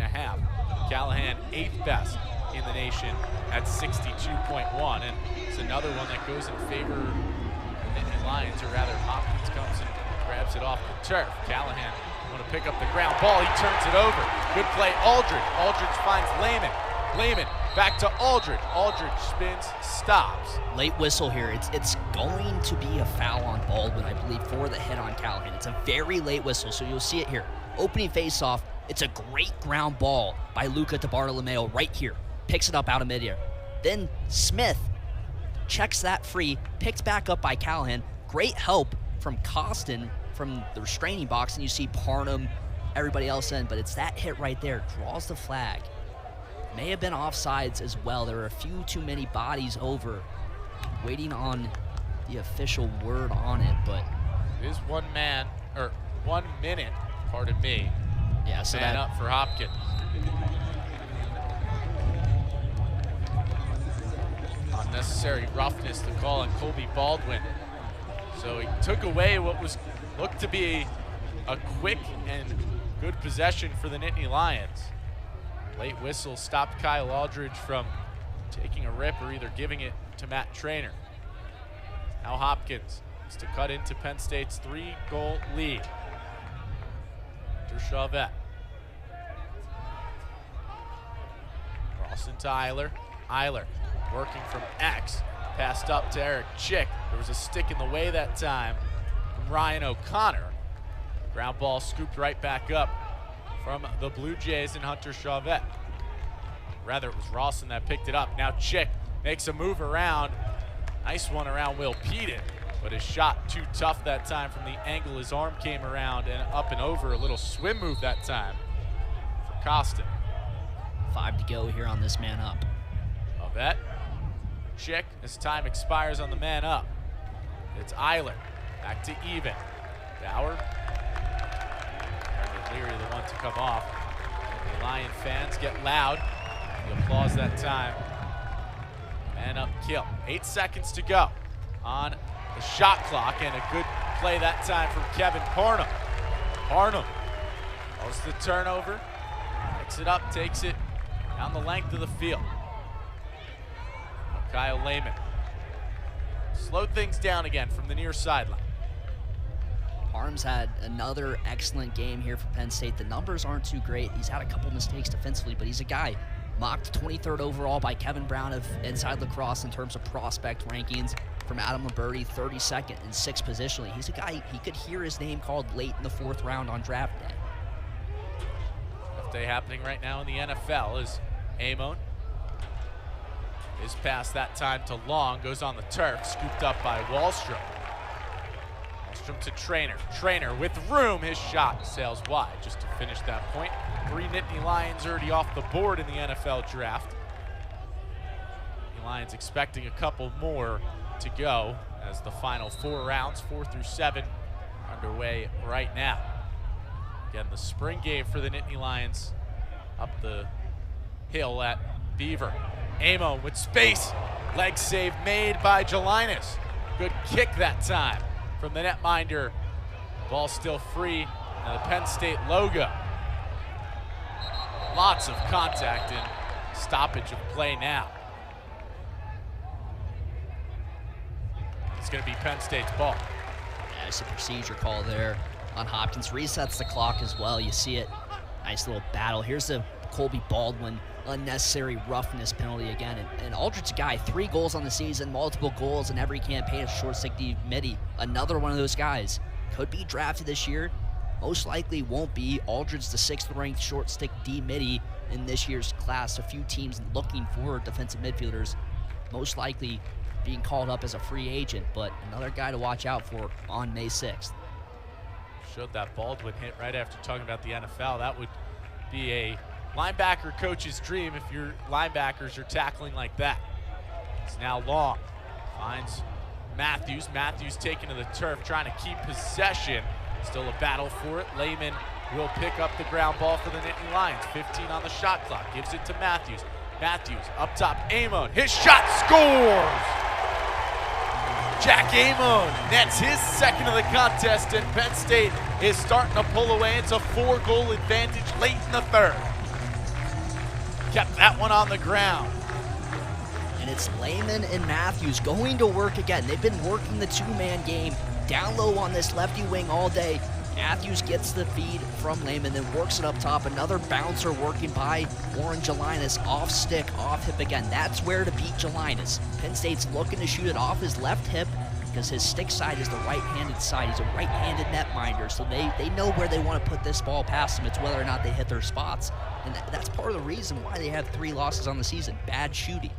S1: Callahan 8th best in the nation at 62.1. And it's another one that goes in favor of the Nittany Lions, or rather Hopkins comes and grabs it off the turf. Callahan want to pick up the ground ball. He turns it over. Good play, Aldridge. Aldridge finds Lehman. Lehman back to Aldridge. Aldridge spins, stops.
S2: Late whistle here. It's going to be a foul on Baldwin, I believe, for the hit on Callahan. It's a very late whistle, so you'll see it here. Opening face-off. It's a great ground ball by Luca DiBartolomeo right here. Picks it up out of midair. Then Smith checks that free, picked back up by Callahan. Great help from Costin from the restraining box, and you see Parnham, everybody else in, but it's that hit right there. Draws the flag. May have been offsides as well. There were a few too many bodies over. Waiting on the official word on it, but
S1: it is 1 minute, pardon me.
S2: Yeah, so
S1: man up for Hopkins. Unnecessary roughness to call on Colby Baldwin. So he took away what looked to be a quick and good possession for the Nittany Lions. Late whistle stopped Kyle Aldridge from taking a rip or either giving it to Matt Trainer. Now Hopkins is to cut into Penn State's 3-goal lead. Enter Chauvette. Rawson Tyler. Eiler working from X. Passed up to Eric Chick. There was a stick in the way that time from Ryan O'Connor. Ground ball scooped right back up from the Blue Jays and Hunter Chauvet. Rather, it was Rawson that picked it up. Now Chick makes a move around. Nice one around Will Peden, but his shot too tough that time from the angle his arm came around and up and over. A little swim move that time for Costin.
S2: 5 to go here on this man up.
S1: Chauvet, Chick, as time expires on the man up. It's Eiler, back to even. Bauer, Leary the one to come off. The Lion fans get loud. The applause that time. Man up kill. 8 seconds to go on the shot clock, and a good play that time from Kevin Parnham. Parnham calls the turnover, picks it up, takes it down the length of the field. Now Kyle Lehman slowed things down again from the near sideline.
S2: Parham's had another excellent game here for Penn State. The numbers aren't too great. He's had a couple mistakes defensively, but he's a guy mocked 23rd overall by Kevin Brown of Inside Lacrosse in terms of prospect rankings. From Adam Liberti, 32nd and 6th positionally. He's a guy, he could hear his name called late in the 4th round on draft day.
S1: Draft day happening right now in the NFL is Amon. His pass that time to Long goes on the turf, scooped up by Wallstrom. Wallstrom to Trainer. Trainer with room, his shot sails wide just to finish that point. 3 Nittany Lions already off the board in the NFL draft. Nittany Lions expecting a couple more to go as the final 4 rounds, 4 through 7, underway right now. Again, the spring game for the Nittany Lions up the hill at Beaver. Amo with space, leg save made by Jelinas. Good kick that time from the netminder. Ball still free, and the Penn State logo. Lots of contact and stoppage of play now. It's going to be Penn State's ball.
S2: Yeah, it's a procedure call there on Hopkins. Resets the clock as well. You see it. Nice little battle. Here's the Colby Baldwin unnecessary roughness penalty again. And Aldridge's a guy, 3 goals on the season, multiple goals in every campaign as short stick D midi. Another one of those guys. Could be drafted this year. Most likely won't be. Aldridge's the 6th ranked short stick D midi in this year's class. A few teams looking for defensive midfielders. Most likely being called up as a free agent, but another guy to watch out for on May 6th.
S1: Showed that Baldwin hit right after talking about the NFL. That would be a linebacker coach's dream if your linebackers are tackling like that. It's now Long. Finds Matthews. Matthews taken to the turf, trying to keep possession. Still a battle for it. Lehman will pick up the ground ball for the Nittany Lions. 15 on the shot clock. Gives it to Matthews. Matthews up top. Amon. His shot scores! Jack Amon nets his 2nd of the contest, and Penn State is starting to pull away. It's a 4-goal advantage late in the 3rd. Kept that one on the ground.
S2: And it's Lehman and Matthews going to work again. They've been working the 2-man game down low on this lefty wing all day. Matthews gets the feed from Lehman, then works it up top. Another bouncer working by Warren Jelinas. Off stick, off hip again. That's where to beat Jelinas. Penn State's looking to shoot it off his left hip because his stick side is the right-handed side. He's a right-handed netminder, so they know where they want to put this ball past him. It's whether or not they hit their spots. And that's part of the reason why they have 3 losses on the season. Bad shooting.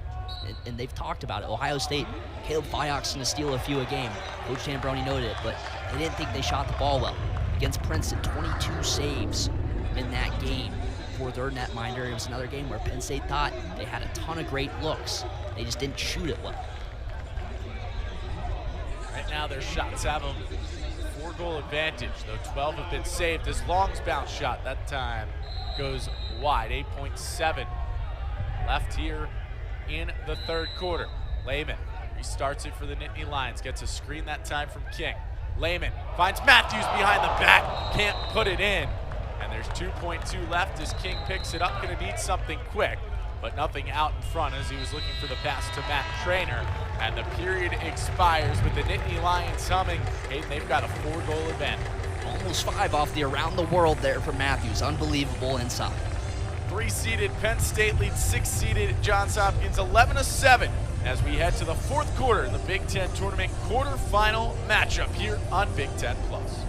S2: And they've talked about it. Ohio State, Caleb Fyock's going to steal a few a game. Coach Tambroni noted it, but they didn't think they shot the ball well. Against Princeton, 22 saves in that game for their netminder. It was another game where Penn State thought they had a ton of great looks. They just didn't shoot it well.
S1: Right now their shots have them 4-goal advantage, though 12 have been saved. This Long's bounce shot that time goes wide, 8.7 left here in the 3rd quarter. Lehman restarts it for the Nittany Lions, gets a screen that time from King. Lehman finds Matthews behind the back, can't put it in, and there's 2.2 left as King picks it up. Gonna need something quick, but nothing out in front as he was looking for the pass to Matt Trainer, and the period expires with the Nittany Lions humming. Hayden, they've got a 4-goal advantage.
S2: Almost 5 off the around the world there for Matthews. Unbelievable inside.
S1: 3-seeded Penn State leads 6-seeded Johns Hopkins 11-7 as we head to the fourth quarter in the Big Ten tournament quarterfinal matchup here on Big Ten Plus.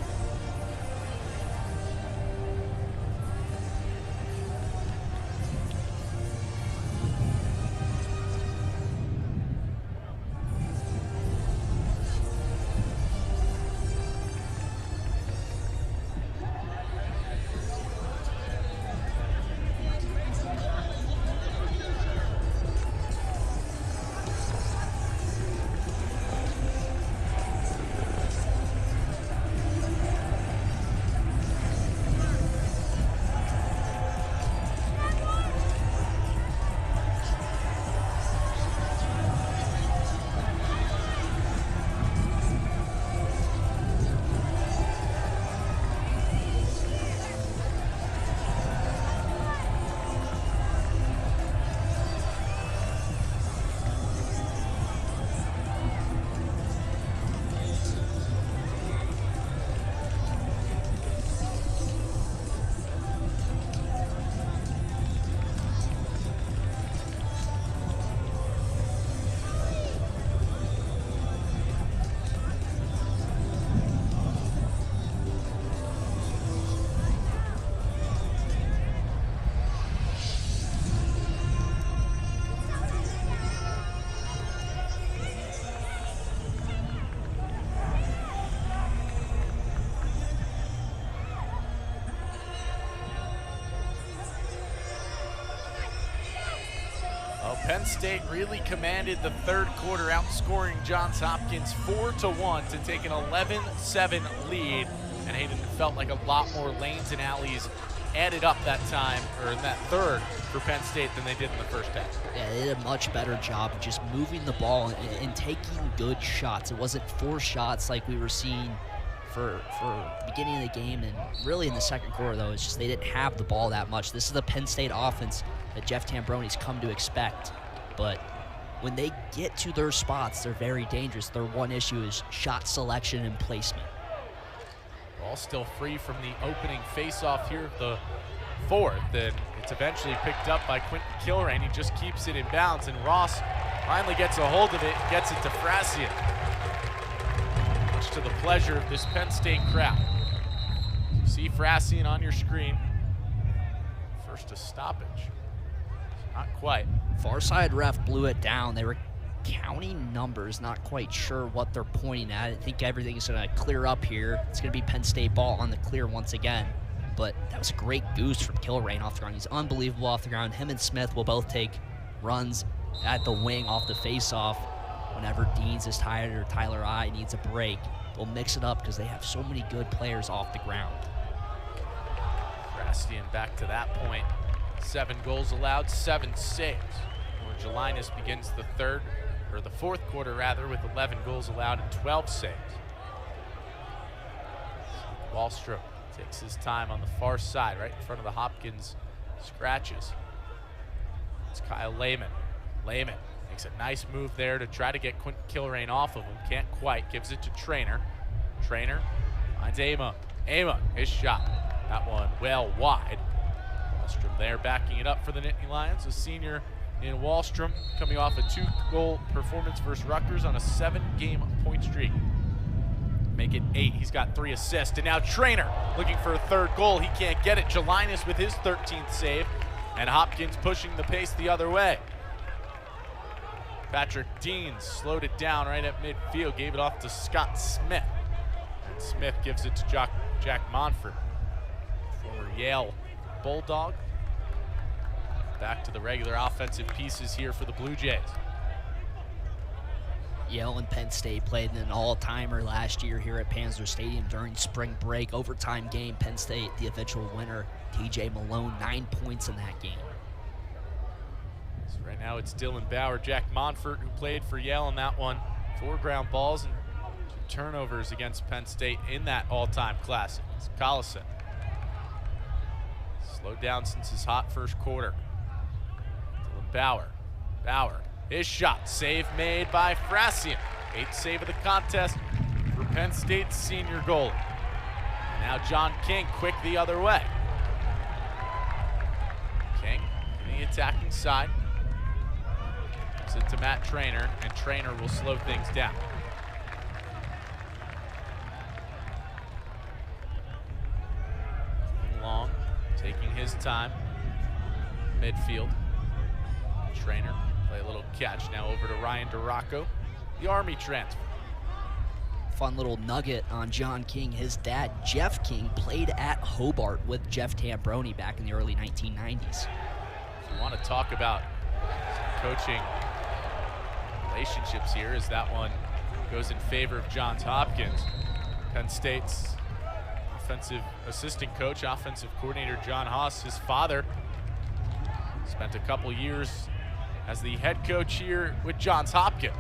S1: Penn State really commanded the third quarter, outscoring Johns Hopkins 4-1 to take an 11-7 lead. And Hayden, felt like a lot more lanes and alleys added up that time, or in that third, for Penn State than they did in the first half.
S2: Yeah, they did a much better job of just moving the ball and taking good shots. It wasn't forced shots like we were seeing for the beginning of the game, and really in the second quarter, though, it's just they didn't have the ball that much. This is the Penn State offense that Jeff Tambroni's come to expect. But when they get to their spots, they're very dangerous. Their one issue is shot selection and placement.
S1: Ball still free from the opening face-off here of the fourth, and it's eventually picked up by Quentin Kilrain. He just keeps it in bounds, and Ross finally gets a hold of it, gets it to Frassian. Much to the pleasure of this Penn State crowd. You see Frassian on your screen. First a stoppage. Not quite.
S2: Far side ref blew it down. They were counting numbers, not quite sure what they're pointing at. I think everything's going to clear up here. It's going to be Penn State ball on the clear once again. But that was a great goose from Kilrain off the ground. He's unbelievable off the ground. Him and Smith will both take runs at the wing off the face-off whenever Deans is tired or Tyler I needs a break. They'll mix it up because they have so many good players off the ground.
S1: Frastian back to that point. 7 goals allowed, 7 saves. Gelinas begins the fourth quarter rather, with 11 goals allowed and 12 saves. Wallstrom takes his time on the far side, right in front of the Hopkins scratches. It's Kyle Lehman. Lehman makes a nice move there to try to get Quentin Kilrain off of him. Can't quite. Gives it to Trainer. Trainer finds Ama. Ama, his shot. That one well wide. Wallstrom there backing it up for the Nittany Lions. A senior in Wallstrom coming off a 2-goal performance versus Rutgers on a 7-game point streak. Make it 8. He's got 3 assists. And now Trainer looking for a third goal. He can't get it. Gelinas with his 13th save. And Hopkins pushing the pace the other way. Patrick Deans slowed it down right at midfield. Gave it off to Scott Smith. And Smith gives it to Jack Monfort, former Yale Bulldog. Back to the regular offensive pieces here for the Blue Jays.
S2: Yale and Penn State played an all-timer last year here at Panzer Stadium during spring break. Overtime game, Penn State, the eventual winner. TJ Malone, 9 points in that game.
S1: So right now it's Dylan Bauer, Jack Monfort, who played for Yale in that one. 4 ground balls and 2 turnovers against Penn State in that all-time classic. It's Collison. Slowed down since his hot first quarter. Dylan Bauer. Bauer. His shot. Save made by Frassian. 8th save of the contest for Penn State's senior goalie. Now John King quick the other way. King attacking side. Gives it to Matt Trainer, and Trainer will slow things down. Long, taking his time. Midfield. Trainer, play a little catch. Now over to Ryan DeRocco, the Army transfer.
S2: Fun little nugget on John King. His dad, Jeff King, played at Hobart with Jeff Tambroni back in the early 1990s.
S1: If you want to talk about coaching relationships here, as that one goes in favor of Johns Hopkins. Penn State's offensive assistant coach, offensive coordinator John Haas, his father, spent a couple years as the head coach here with Johns Hopkins.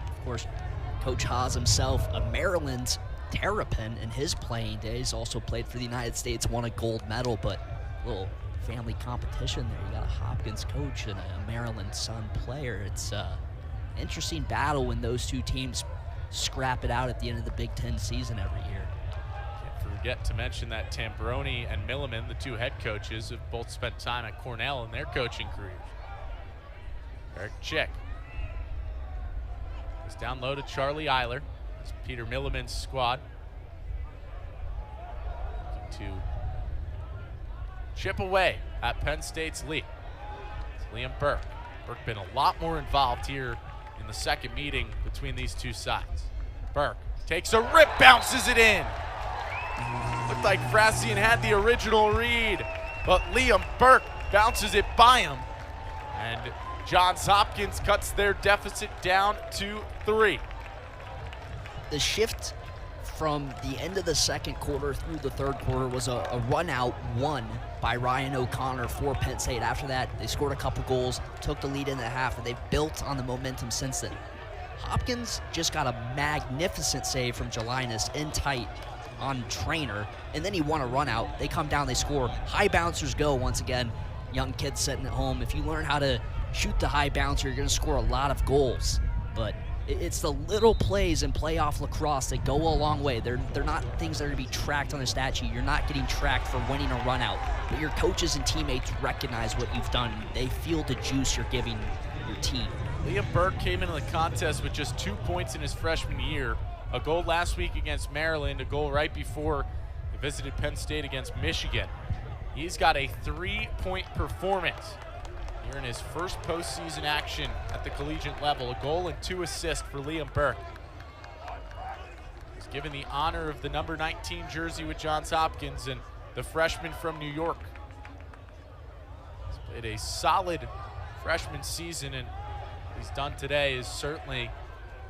S2: Of course, Coach Haas himself, a Maryland Terrapin in his playing days, also played for the United States, won a gold medal, but a little family competition there. You got a Hopkins coach and a Maryland son player. It's an interesting battle when those two teams scrap it out at the end of the Big Ten season every year.
S1: Can't forget to mention that Tambroni and Milliman, the two head coaches, have both spent time at Cornell in their coaching careers. Eric Chick. It's down low to Charlie Eiler. It's Peter Milliman's squad. Looking to chip away at Penn State's lead. It's Liam Burke. Burke been a lot more involved here in the second meeting between these two sides. Burke takes a rip, bounces it in. Looked like Frassian had the original read, but Liam Burke bounces it by him. And Johns Hopkins cuts their deficit down to 3.
S2: The shift from the end of the second quarter through the third quarter was a run-out one by Ryan O'Connor for Penn State. After that, they scored a couple goals, took the lead in the half, and they've built on the momentum since then. Hopkins just got a magnificent save from Jelinas in tight on Trainer, and then he won a run-out. They come down, they score. High bouncers go once again. Young kids sitting at home. If you learn how to shoot the high bouncer, you're going to score a lot of goals. But it's the little plays in playoff lacrosse that go a long way. They're not things that are going to be tracked on a stat sheet. You're not getting tracked for winning a run out. But your coaches and teammates recognize what you've done. They feel the juice you're giving your team.
S1: Liam Burke came into the contest with just 2 points in his freshman year. A goal last week against Maryland, a goal right before he visited Penn State against Michigan. He's got a 3-point performance here in his first postseason action at the collegiate level. A goal and 2 assists for Liam Burke. He's given the honor of the number 19 jersey with Johns Hopkins and the freshman from New York. He's played a solid freshman season, and what he's done today is certainly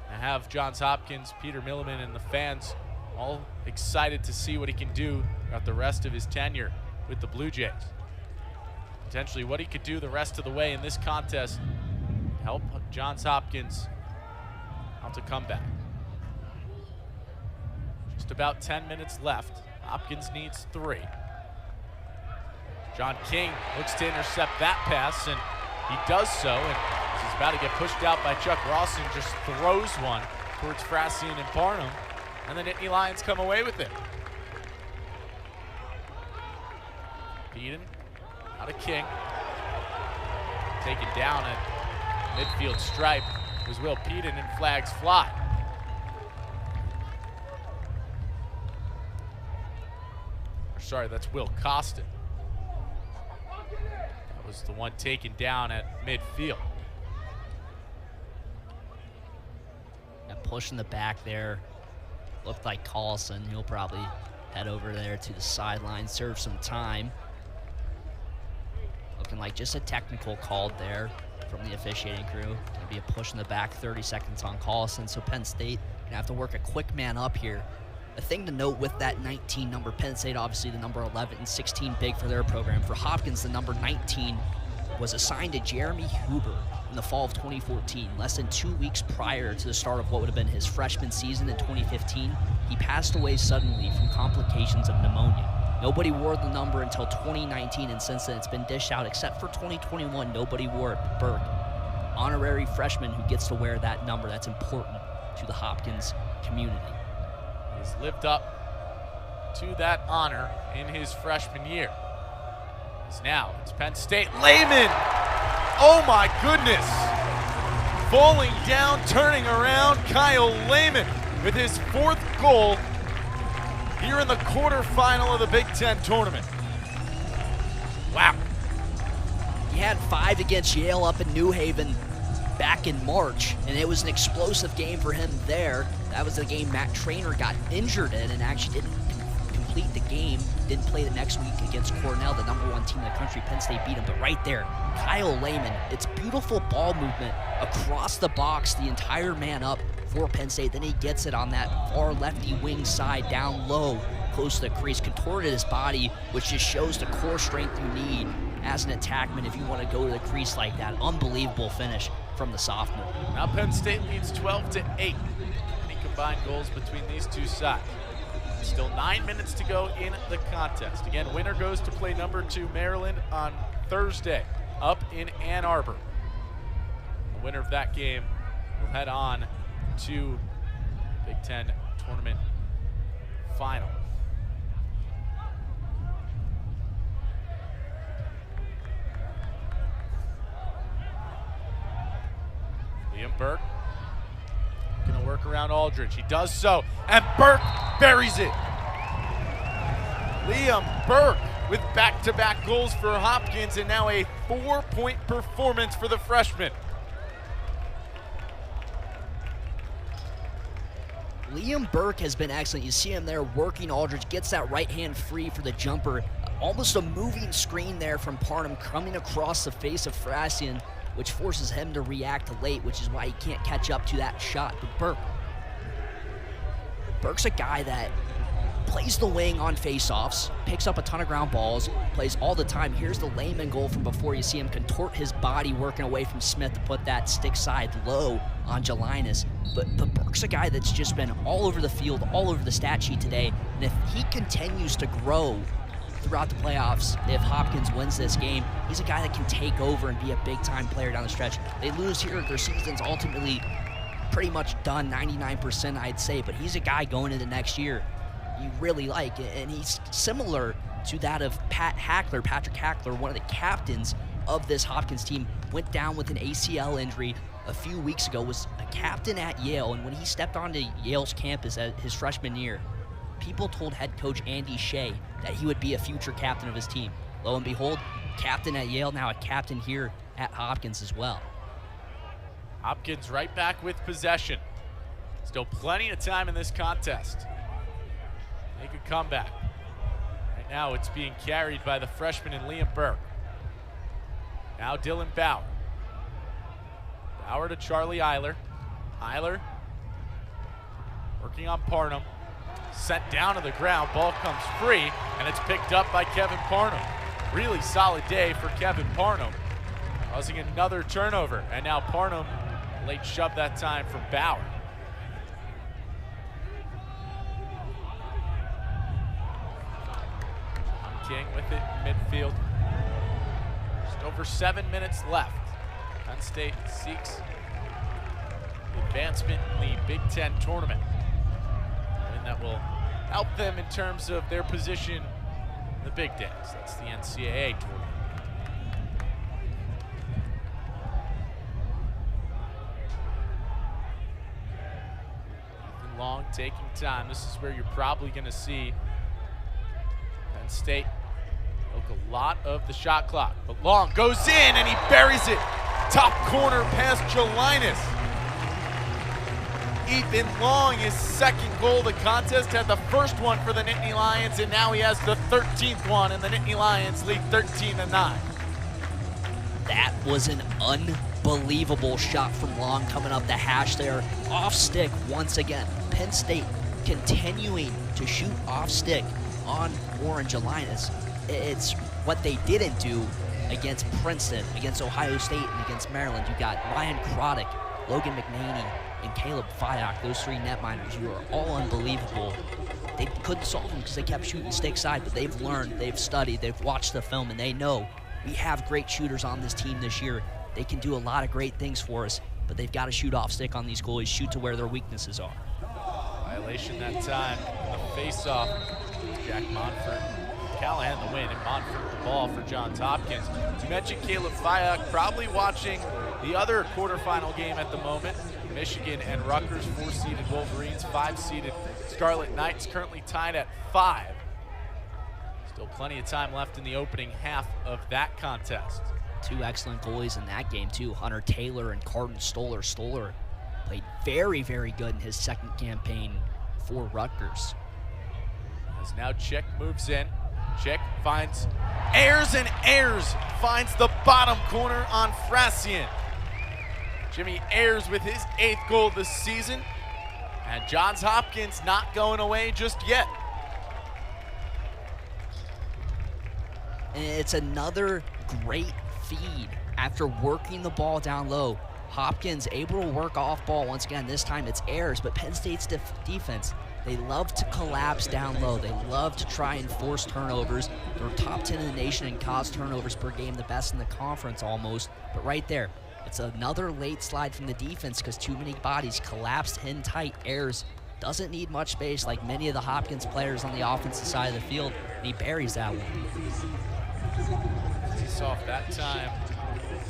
S1: to have Johns Hopkins, Peter Milliman, and the fans all excited to see what he can do throughout the rest of his tenure with the Blue Jays. Potentially what he could do the rest of the way in this contest to help Johns Hopkins mount a comeback. Just about 10 minutes left. Hopkins needs 3. John King looks to intercept that pass, and he does so, and he's about to get pushed out by Chuck Rawson, just throws one towards Frassian and Barnum, and the Nittany Lions come away with it. Peden out of King. Taken down at midfield stripe was Will Peden, and flags fly. Sorry, that's Will Costin. That was the one taken down at midfield.
S2: And pushing the back there, looked like Carlson. He'll probably head over there to the sideline, serve some time. Looking like just a technical called there from the officiating crew. Gonna be a push in the back, 30 seconds on Carlson. So Penn State gonna have to work a quick man up here. A thing to note with that 19 number, Penn State obviously the number 11 and 16 big for their program. For Hopkins, the number 19 was assigned to Jeremy Huber in the fall of 2014, less than 2 weeks prior to the start of what would have been his freshman season in 2015. He passed away suddenly from complications of pneumonia. Nobody wore the number until 2019, and since then it's been dished out, except for 2021, nobody wore it. Burke, honorary freshman who gets to wear that number. That's important to the Hopkins community.
S1: He's lived up to that honor in his freshman year. So now it's Penn State. Lehman! Oh my goodness! Falling down, turning around, Kyle Lehman with his 4th goal here in the quarterfinal of the Big Ten tournament. Wow.
S2: He had 5 against Yale up in New Haven back in March, and it was an explosive game for him there. That was the game Matt Traynor got injured in and actually didn't complete the game. Didn't play the next week against Cornell, the #1 team in the country. Penn State beat him, but right there, Kyle Lehman, it's beautiful ball movement across the box, the entire man up for Penn State. Then he gets it on that far lefty wing side, down low, close to the crease, contorted his body, which just shows the core strength you need as an attackman if you want to go to the crease like that. Unbelievable finish from the sophomore.
S1: Now Penn State leads 12-8. Any combined goals between these two sides. Still 9 minutes to go in the contest. Again, winner goes to play #2 Maryland on Thursday up in Ann Arbor. The winner of that game will head on to Big Ten tournament final. Liam Burke gonna work around Aldridge. He does so, and Burke buries it. Liam Burke with back-to-back goals for Hopkins, and now a 4-point performance for the freshman.
S2: Liam Burke has been excellent. You see him there working Aldridge, gets that right hand free for the jumper. Almost a moving screen there from Parnham coming across the face of Frasian, which forces him to react late, which is why he can't catch up to that shot. But Burke's a guy that plays the wing on faceoffs, picks up a ton of ground balls, plays all the time. Here's the Lehman goal from before. You see him contort his body working away from Smith to put that stick side low on Jelinas. But Burke's a guy that's just been all over the field, all over the stat sheet today. And if he continues to grow throughout the playoffs, if Hopkins wins this game, he's a guy that can take over and be a big-time player down the stretch. They lose here, their season's ultimately pretty much done, 99% I'd say, but he's a guy going into next year you really like, and he's similar to that of Patrick Hackler, one of the captains of this Hopkins team. Went down with an ACL injury a few weeks ago, was a captain at Yale, and when he stepped onto Yale's campus at his freshman year, people told head coach Andy Shea that he would be a future captain of his team. Lo and behold, captain at Yale, now a captain here at Hopkins as well.
S1: Hopkins right back with possession. Still plenty of time in this contest. Make a comeback. Right now it's being carried by the freshman in Liam Burke. Now Dylan Bauer. Bauer to Charlie Eiler. Eiler working on Parnham. Sent down to the ground, ball comes free, and it's picked up by Kevin Parnham. Really solid day for Kevin Parnham, causing another turnover, and now Parnham late shove that time from Bauer. King with it in midfield. Just over 7 minutes left. Penn State seeks advancement in the Big Ten tournament. And that will help them in terms of their position in the Big Dance. That's the NCAA tournament. Long taking time. This is where you're probably going to see Penn State milk a lot of the shot clock. But Long goes in and he buries it. Top corner past Jelinas. Ethan Long, his second goal of the contest, had the first one for the Nittany Lions, and now he has the 13th one, and the Nittany Lions lead 13-9.
S2: That was an unbelievable shot from Long coming up the hash there. Off stick once again. Penn State continuing to shoot off stick on Warren Jelinas. It's what they didn't do against Princeton, against Ohio State, and against Maryland. You got Ryan Croddick, Logan McNaney, and Caleb Fyock, those three netminders who are all unbelievable. They couldn't solve them because they kept shooting stick side, but they've learned, they've studied, they've watched the film, and they know we have great shooters on this team this year. They can do a lot of great things for us, but they've got to shoot off stick on these goalies, shoot to where their weaknesses are.
S1: Violation that time, the face-off. Jack Monfort Callahan the win, and Montfort the ball for Johns Hopkins. You mentioned Caleb Fayok, probably watching the other quarterfinal game at the moment. Michigan and Rutgers, 4-seeded Wolverines, 5-seeded Scarlet Knights, currently tied at 5. Still plenty of time left in the opening half of that contest.
S2: Two excellent goalies in that game, too. Hunter Taylor and Carden Stoller. Stoller played very, very good in his second campaign for Rutgers.
S1: As now Chick moves in. Chick finds Ayers, and Ayers finds the bottom corner on Frasian. Jimmy Ayers with his 8th goal this season. And Johns Hopkins not going away just yet.
S2: And it's another great feed after working the ball down low. Hopkins able to work off ball once again. This time it's Ayers, but Penn State's defense, they love to collapse down low. They love to try and force turnovers. They're top 10 in the nation in cause turnovers per game, the best in the conference almost. But right there, it's another late slide from the defense because too many bodies collapsed in tight. Ayers doesn't need much space like many of the Hopkins players on the offensive side of the field, and he buries that one.
S1: He's off that time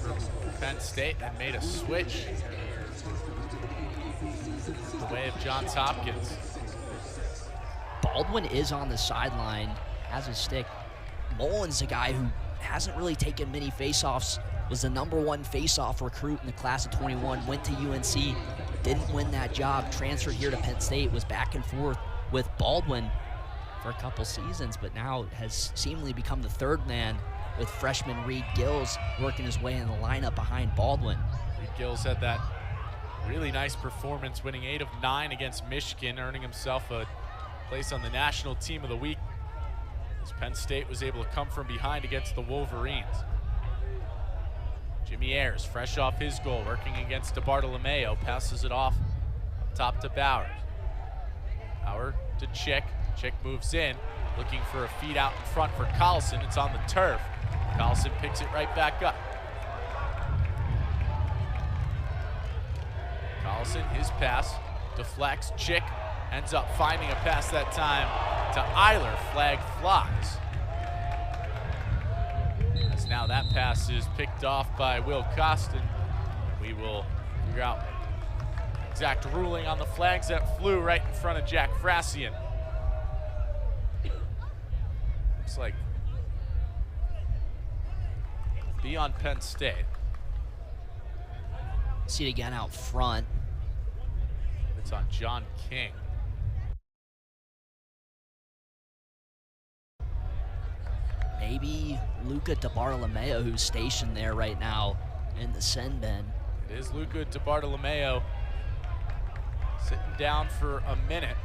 S1: for Penn State and made a switch the way of Johns Hopkins.
S2: Baldwin is on the sideline, has his stick. Mullen's a guy who hasn't really taken many faceoffs, was the #1 faceoff recruit in the class of 21, went to UNC, didn't win that job, transferred here to Penn State, was back and forth with Baldwin for a couple seasons, but now has seemingly become the third man with freshman Reed Gills working his way in the lineup behind Baldwin.
S1: Reed Gills had that really nice performance, winning 8 of 9 against Michigan, earning himself a place on the National Team of the Week, as Penn State was able to come from behind against the Wolverines. Jimmy Ayers, fresh off his goal, working against DeBartolomeo, passes it off up top to Bauer. Bauer to Chick. Chick moves in, looking for a feed out in front for Collison. It's on the turf. Collison picks it right back up. Collison, his pass, deflects. Chick ends up finding a pass that time to Eiler. Flag flies. As now that pass is picked off by Will Costin. We will figure out exact ruling on the flags that flew right in front of Jack Frasian. Looks like be on Penn State.
S2: See it again out front.
S1: It's on John King.
S2: Maybe Luca DeBartolomeo, who's stationed there right now in the send bin.
S1: It is Luca DeBartolomeo sitting down for a minute.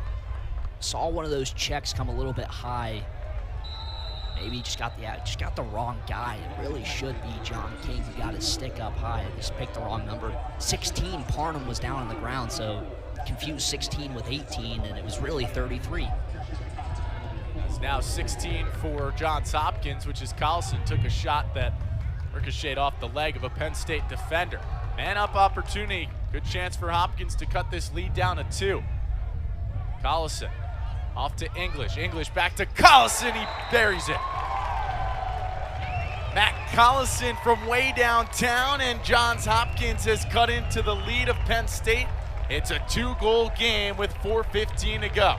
S2: Saw one of those checks come a little bit high. Maybe just got the wrong guy. It really should be John King who got his stick up high. Just picked the wrong number. 16, Parnham was down on the ground, so confused 16 with 18, and it was really 33.
S1: It's now 16 for Johns Hopkins, which is Collison took a shot that ricocheted off the leg of a Penn State defender. Man up opportunity. Good chance for Hopkins to cut this lead down to 2. Collison off to English. English back to Collison. He buries it. Matt Collison from way downtown, and Johns Hopkins has cut into the lead of Penn State. It's a 2-goal game with 4:15 to go.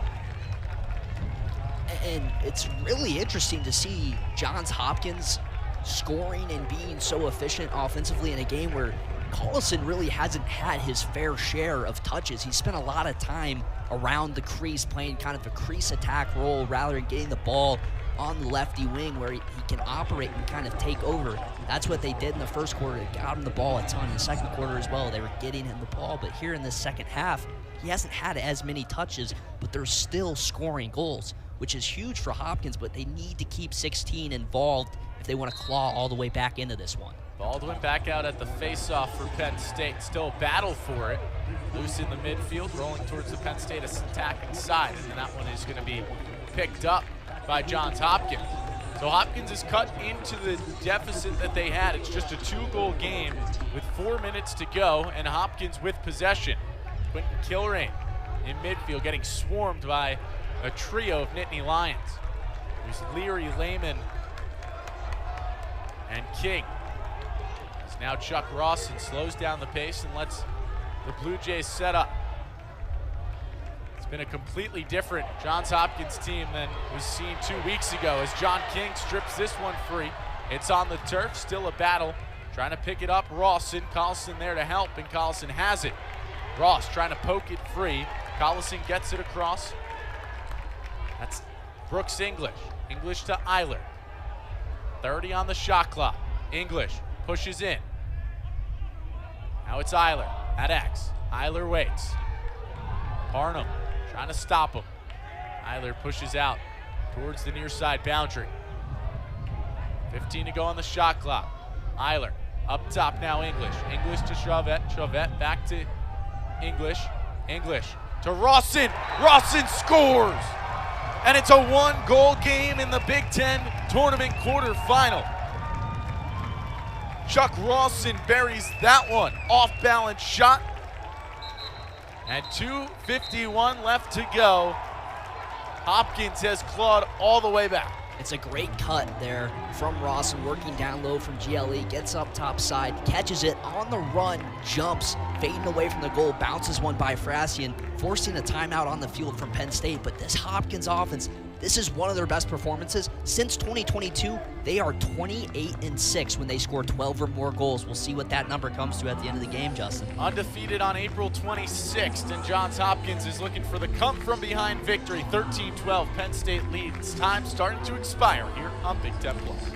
S2: And it's really interesting to see Johns Hopkins scoring and being so efficient offensively in a game where Collison really hasn't had his fair share of touches. He spent a lot of time around the crease playing kind of a crease attack role rather than getting the ball on the lefty wing where he can operate and kind of take over. That's what they did in the first quarter. They got him the ball a ton. In the second quarter as well, they were getting him the ball. But here in the second half, he hasn't had as many touches, but they're still scoring goals, which is huge for Hopkins, but they need to keep 16 involved if they want to claw all the way back into this one.
S1: Baldwin back out at the face-off for Penn State. Still a battle for it. Loose in the midfield, rolling towards the Penn State attacking side, and then that one is going to be picked up by Johns Hopkins. So Hopkins is cut into the deficit that they had. It's just a 2-goal game with 4 minutes to go, and Hopkins with possession. Quentin Kilrain in midfield getting swarmed by a trio of Nittany Lions. There's Leary, Lehman, and King. As now Chuck Rawson slows down the pace and lets the Blue Jays set up. It's been a completely different Johns Hopkins team than was seen 2 weeks ago as John King strips this one free. It's on the turf, still a battle. Trying to pick it up, Rawson. Collison there to help, and Collison has it. Ross trying to poke it free. Collison gets it across. That's Brooks English. English to Eiler. 30 on the shot clock. English pushes in. Now it's Eiler at X. Eiler waits. Parnham trying to stop him. Eiler pushes out towards the near side boundary. 15 to go on the shot clock. Eiler up top now, English. English to Chauvette. Chauvette back to English. English to Rawson. Rawson scores! And it's a one-goal game in the Big Ten tournament quarterfinal. Chuck Rawson buries that one. Off-balance shot. And 2:51 left to go. Hopkins has clawed all the way back.
S2: It's a great cut there from Rawson, working down low from GLE, gets up top side, catches it on the run, jumps, fading away from the goal, bounces one by Frasian, forcing a timeout on the field from Penn State. But this Hopkins offense, this is one of their best performances. Since 2022, they are 28-6 when they score 12 or more goals. We'll see what that number comes to at the end of the game, Justin.
S1: Undefeated on April 26th, and Johns Hopkins is looking for the come-from-behind victory. 13-12, Penn State leads. Time starting to expire here on Big Ten Plus.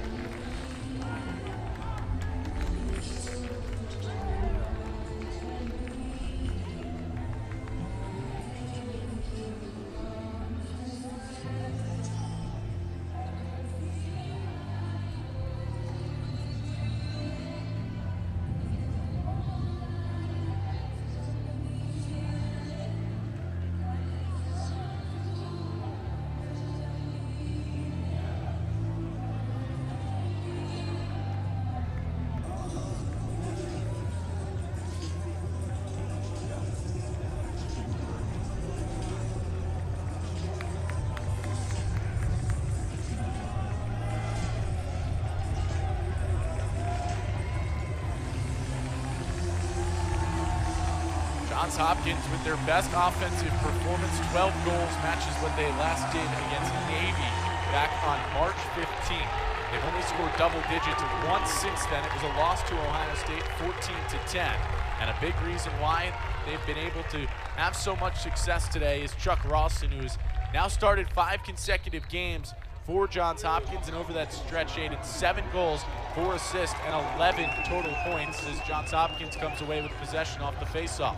S1: Johns Hopkins with their best offensive performance, 12 goals, matches what they last did against Navy back on March 15th. They've only scored double digits once since then. It was a loss to Ohio State, 14-10. And a big reason why they've been able to have so much success today is Chuck Rawson, who has now started 5 consecutive games for Johns Hopkins, and over that stretch aided 7 goals, 4 assists, and 11 total points as Johns Hopkins comes away with possession off the faceoff.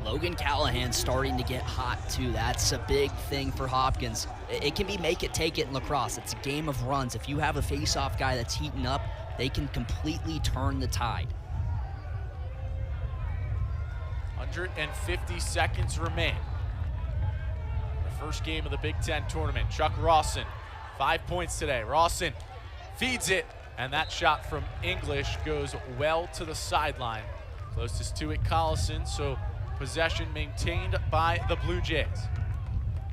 S2: Logan Callahan's starting to get hot too. That's a big thing for Hopkins. It can be make it, take it in lacrosse. It's a game of runs. If you have a face-off guy that's heating up, they can completely turn the tide.
S1: 150 seconds remain. The first game of the Big Ten tournament. Chuck Rawson, 5 points today. Rawson feeds it, and that shot from English goes well to the sideline. Closest to it, Collison, so possession maintained by the Blue Jays.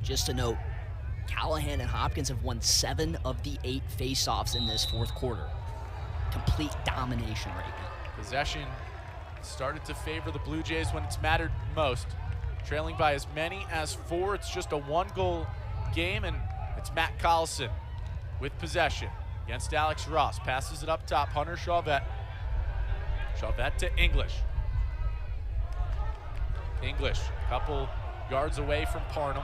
S2: Just a note, Callahan and Hopkins have won 7 of the 8 face-offs in this fourth quarter. Complete domination right now.
S1: Possession started to favor the Blue Jays when it's mattered most. Trailing by as many as 4. It's just a 1-goal game, and it's Matt Collison with possession against Alex Ross. Passes it up top, Hunter Chauvette. Chauvette to English. English, a couple yards away from Parnham.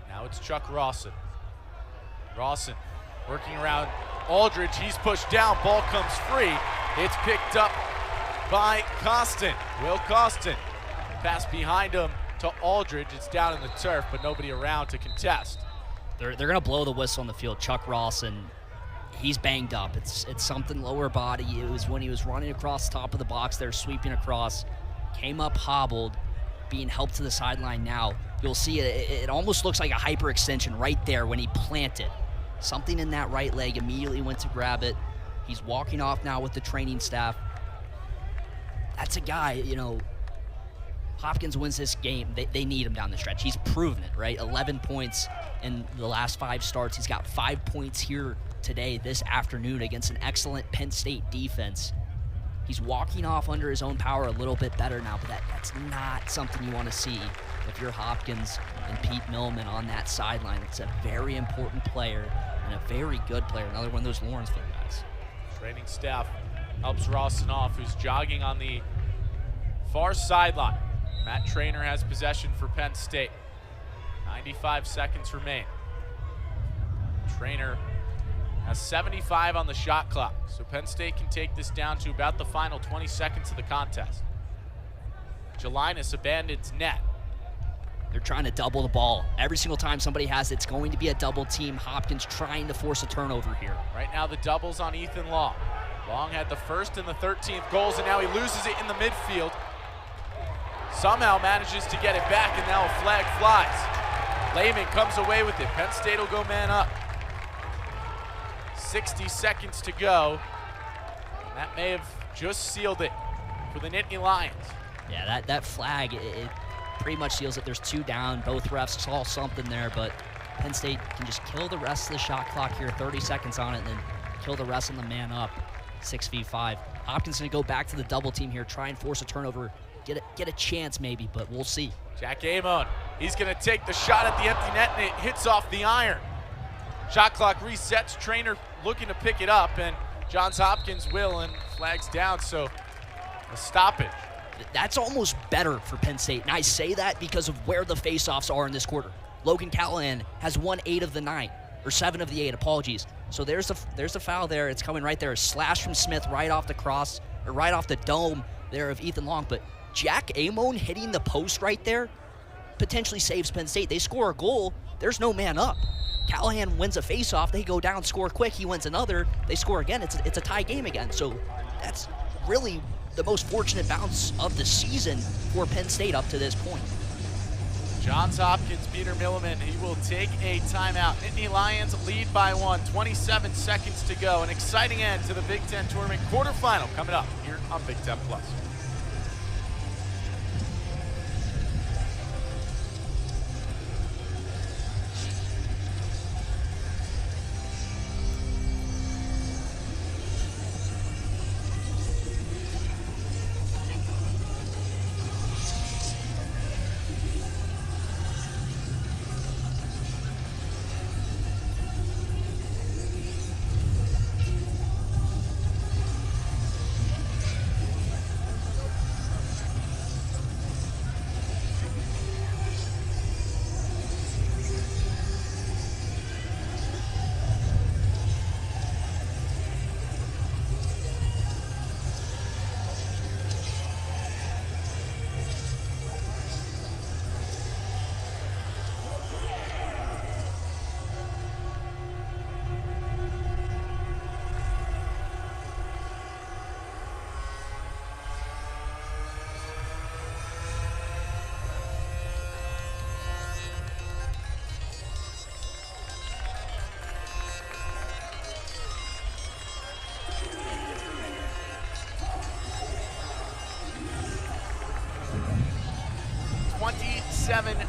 S1: Now it's Chuck Rawson. Rawson working around Aldridge. He's pushed down. Ball comes free. It's picked up by Costin. Will Costin. Pass behind him to Aldridge. It's down in the turf, but nobody around to contest.
S2: They're going to blow the whistle on the field. Chuck Rawson, he's banged up. It's something lower body. It was when he was running across the top of the box there, sweeping across, came up hobbled, being helped to the sideline now. You'll see it almost looks like a hyperextension right there when he planted. Something in that right leg, immediately went to grab it. He's walking off now with the training staff. That's a guy, Hopkins wins this game, they need him down the stretch. He's proven it, right? 11 points in the last 5 starts. He's got 5 points here today, this afternoon, against an excellent Penn State defense. He's walking off under his own power a little bit better now, but that's not something you want to see if you're Hopkins and Pete Millman on that sideline. It's a very important player and a very good player, another one of those Lawrenceville guys.
S1: Training staff helps Rawson off, who's jogging on the far sideline. Matt Trainer has possession for Penn State. 95 seconds remain. Trainer has 75 on the shot clock, so Penn State can take this down to about the final 20 seconds of the contest. Jelinas abandons net.
S2: They're trying to double the ball. Every single time somebody has it, it's going to be a double team. Hopkins trying to force a turnover here.
S1: Right now the double's on Ethan Long. Long had the first and the 13th goals, and now he loses it in the midfield. Somehow manages to get it back, and now a flag flies. Lehman comes away with it. Penn State will go man up. 60 seconds to go. And that may have just sealed it for the Nittany Lions.
S2: Yeah, that flag, it pretty much seals it. There's 2 down. Both refs saw something there, but Penn State can just kill the rest of the shot clock here. 30 seconds on it, and then kill the rest on the man up. 6v5. Hopkins going to go back to the double team here, try and force a turnover. Get a chance maybe, but we'll see.
S1: Jack Amon, he's going to take the shot at the empty net, and it hits off the iron. Shot clock resets. Trainer looking to pick it up, and Johns Hopkins will, and flags down, so a stoppage.
S2: That's almost better for Penn State, and I say that because of where the faceoffs are in this quarter. Logan Callahan has won 8 of the 9, or 7 of the 8, apologies. So there's a foul there. It's coming right there. A slash from Smith right off the cross, or right off the dome there of Ethan Long, but Jack Amon hitting the post right there potentially saves Penn State. They score a goal, there's no man up. Callahan wins a faceoff, they go down, score quick, he wins another, they score again, it's a tie game again. So that's really the most fortunate bounce of the season for Penn State up to this point.
S1: Johns Hopkins, Peter Milliman, he will take a timeout. Nittany Lions lead by 1, 27 seconds to go. An exciting end to the Big Ten tournament quarterfinal coming up here on Big Ten Plus.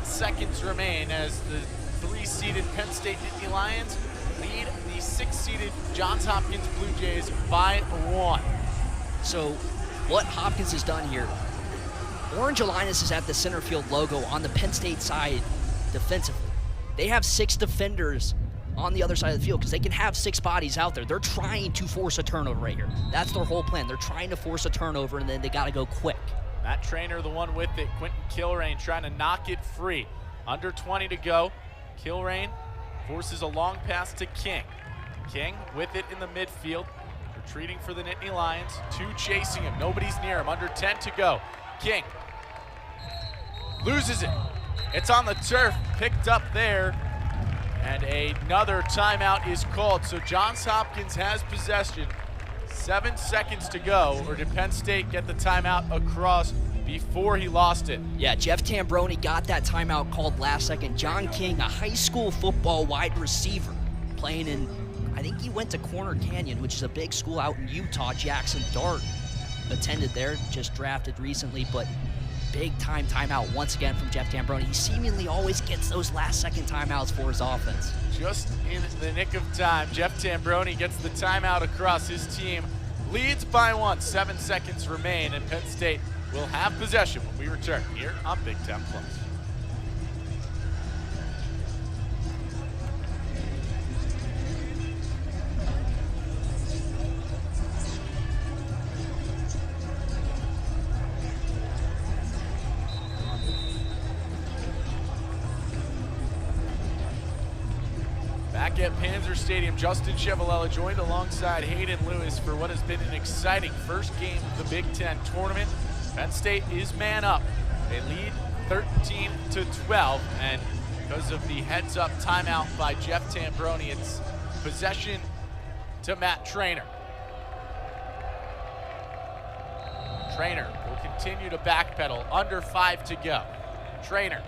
S1: Seconds remain as the 3-seeded Penn State Nittany Lions lead the 6-seeded Johns Hopkins Blue Jays by 1.
S2: So what Hopkins has done here, Orange Jelinas is at the center field logo on the Penn State side defensively. They have 6 defenders on the other side of the field because they can have 6 bodies out there. They're trying to force a turnover right here. That's their whole plan. They're trying to force a turnover, and then they got to go quick.
S1: Matt Trainer, the one with it. Quentin Kilrain trying to knock it free. Under 20 to go. Kilrain forces a long pass to King. King with it in the midfield. Retreating for the Nittany Lions. 2 chasing him. Nobody's near him. Under 10 to go. King loses it. It's on the turf. Picked up there. And another timeout is called. So Johns Hopkins has possession. 7 seconds to go, or did Penn State get the timeout across before he lost it?
S2: Yeah, Jeff Tambroni got that timeout called last second. John King, a high school football wide receiver, playing in, I think he went to Corner Canyon, which is a big school out in Utah. Jackson Dart attended there, just drafted recently, but big time timeout once again from Jeff Tambroni. He seemingly always gets those last-second timeouts for his offense.
S1: Just in the nick of time, Jeff Tambroni gets the timeout across his team. Leads by 1, 7 seconds remain, and Penn State will have possession when we return here on Big 10 Plus. Back at Panzer Stadium, Justin Chevallella joined alongside Hayden Lewis for what has been an exciting first game of the Big Ten tournament. Penn State is man up. They lead 13-12, and because of the heads-up timeout by Jeff Tambroni, it's possession to Matt Trainer. Trainer will continue to backpedal, under 5 to go. Trainer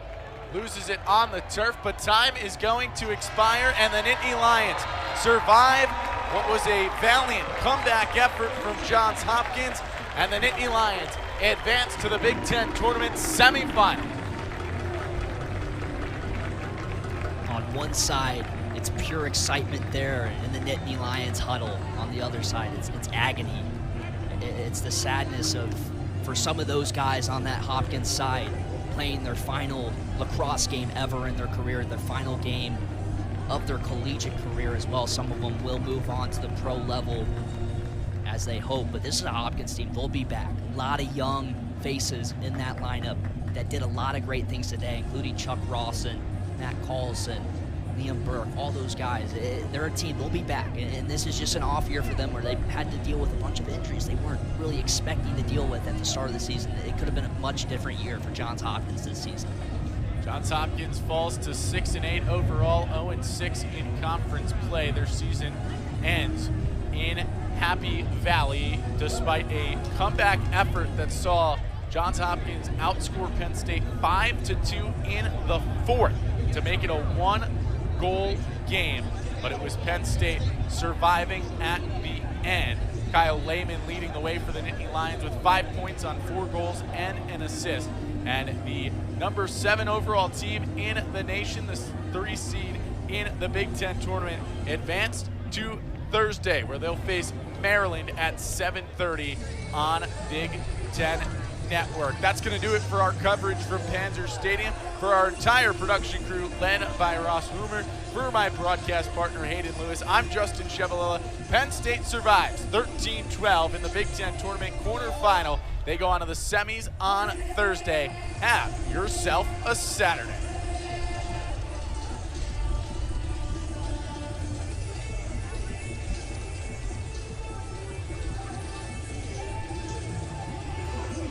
S1: loses it on the turf, but time is going to expire, and the Nittany Lions survive what was a valiant comeback effort from Johns Hopkins, and the Nittany Lions advance to the Big Ten tournament semifinal.
S2: On one side, it's pure excitement there in the Nittany Lions huddle. On the other side, it's agony. It's the sadness for some of those guys on that Hopkins side, playing their final lacrosse game ever in their career, their final game of their collegiate career as well. Some of them will move on to the pro level as they hope, but this is a Hopkins team. They'll be back. A lot of young faces in that lineup that did a lot of great things today, including Chuck Rawson, Matt Carlson, Liam Burke, all those guys. They're a team. They'll be back, and this is just an off year for them where they had to deal with a bunch of injuries they weren't really expecting to deal with at the start of the season. It could have been a much different year for Johns Hopkins this season.
S1: Johns Hopkins falls to 6-8 overall, 0-6 in conference play. Their season ends in Happy Valley despite a comeback effort that saw Johns Hopkins outscore Penn State 5-2 in the fourth to make it a one-goal game, but it was Penn State surviving at the end. Kyle Lehman leading the way for the Nittany Lions with 5 points on 4 goals and an assist. And the number 7 overall team in the nation, the 3 seed in the Big Ten tournament, advanced to Thursday, where they'll face Maryland at 7:30 on Big Ten Network. That's going to do it for our coverage from Panzer Stadium. For our entire production crew, led by Ross Rumer, for my broadcast partner, Hayden Lewis, I'm Justin Chevallella. Penn State survives 13-12 in the Big Ten tournament quarterfinal. They go on to the semis on Thursday. Have yourself a Saturday.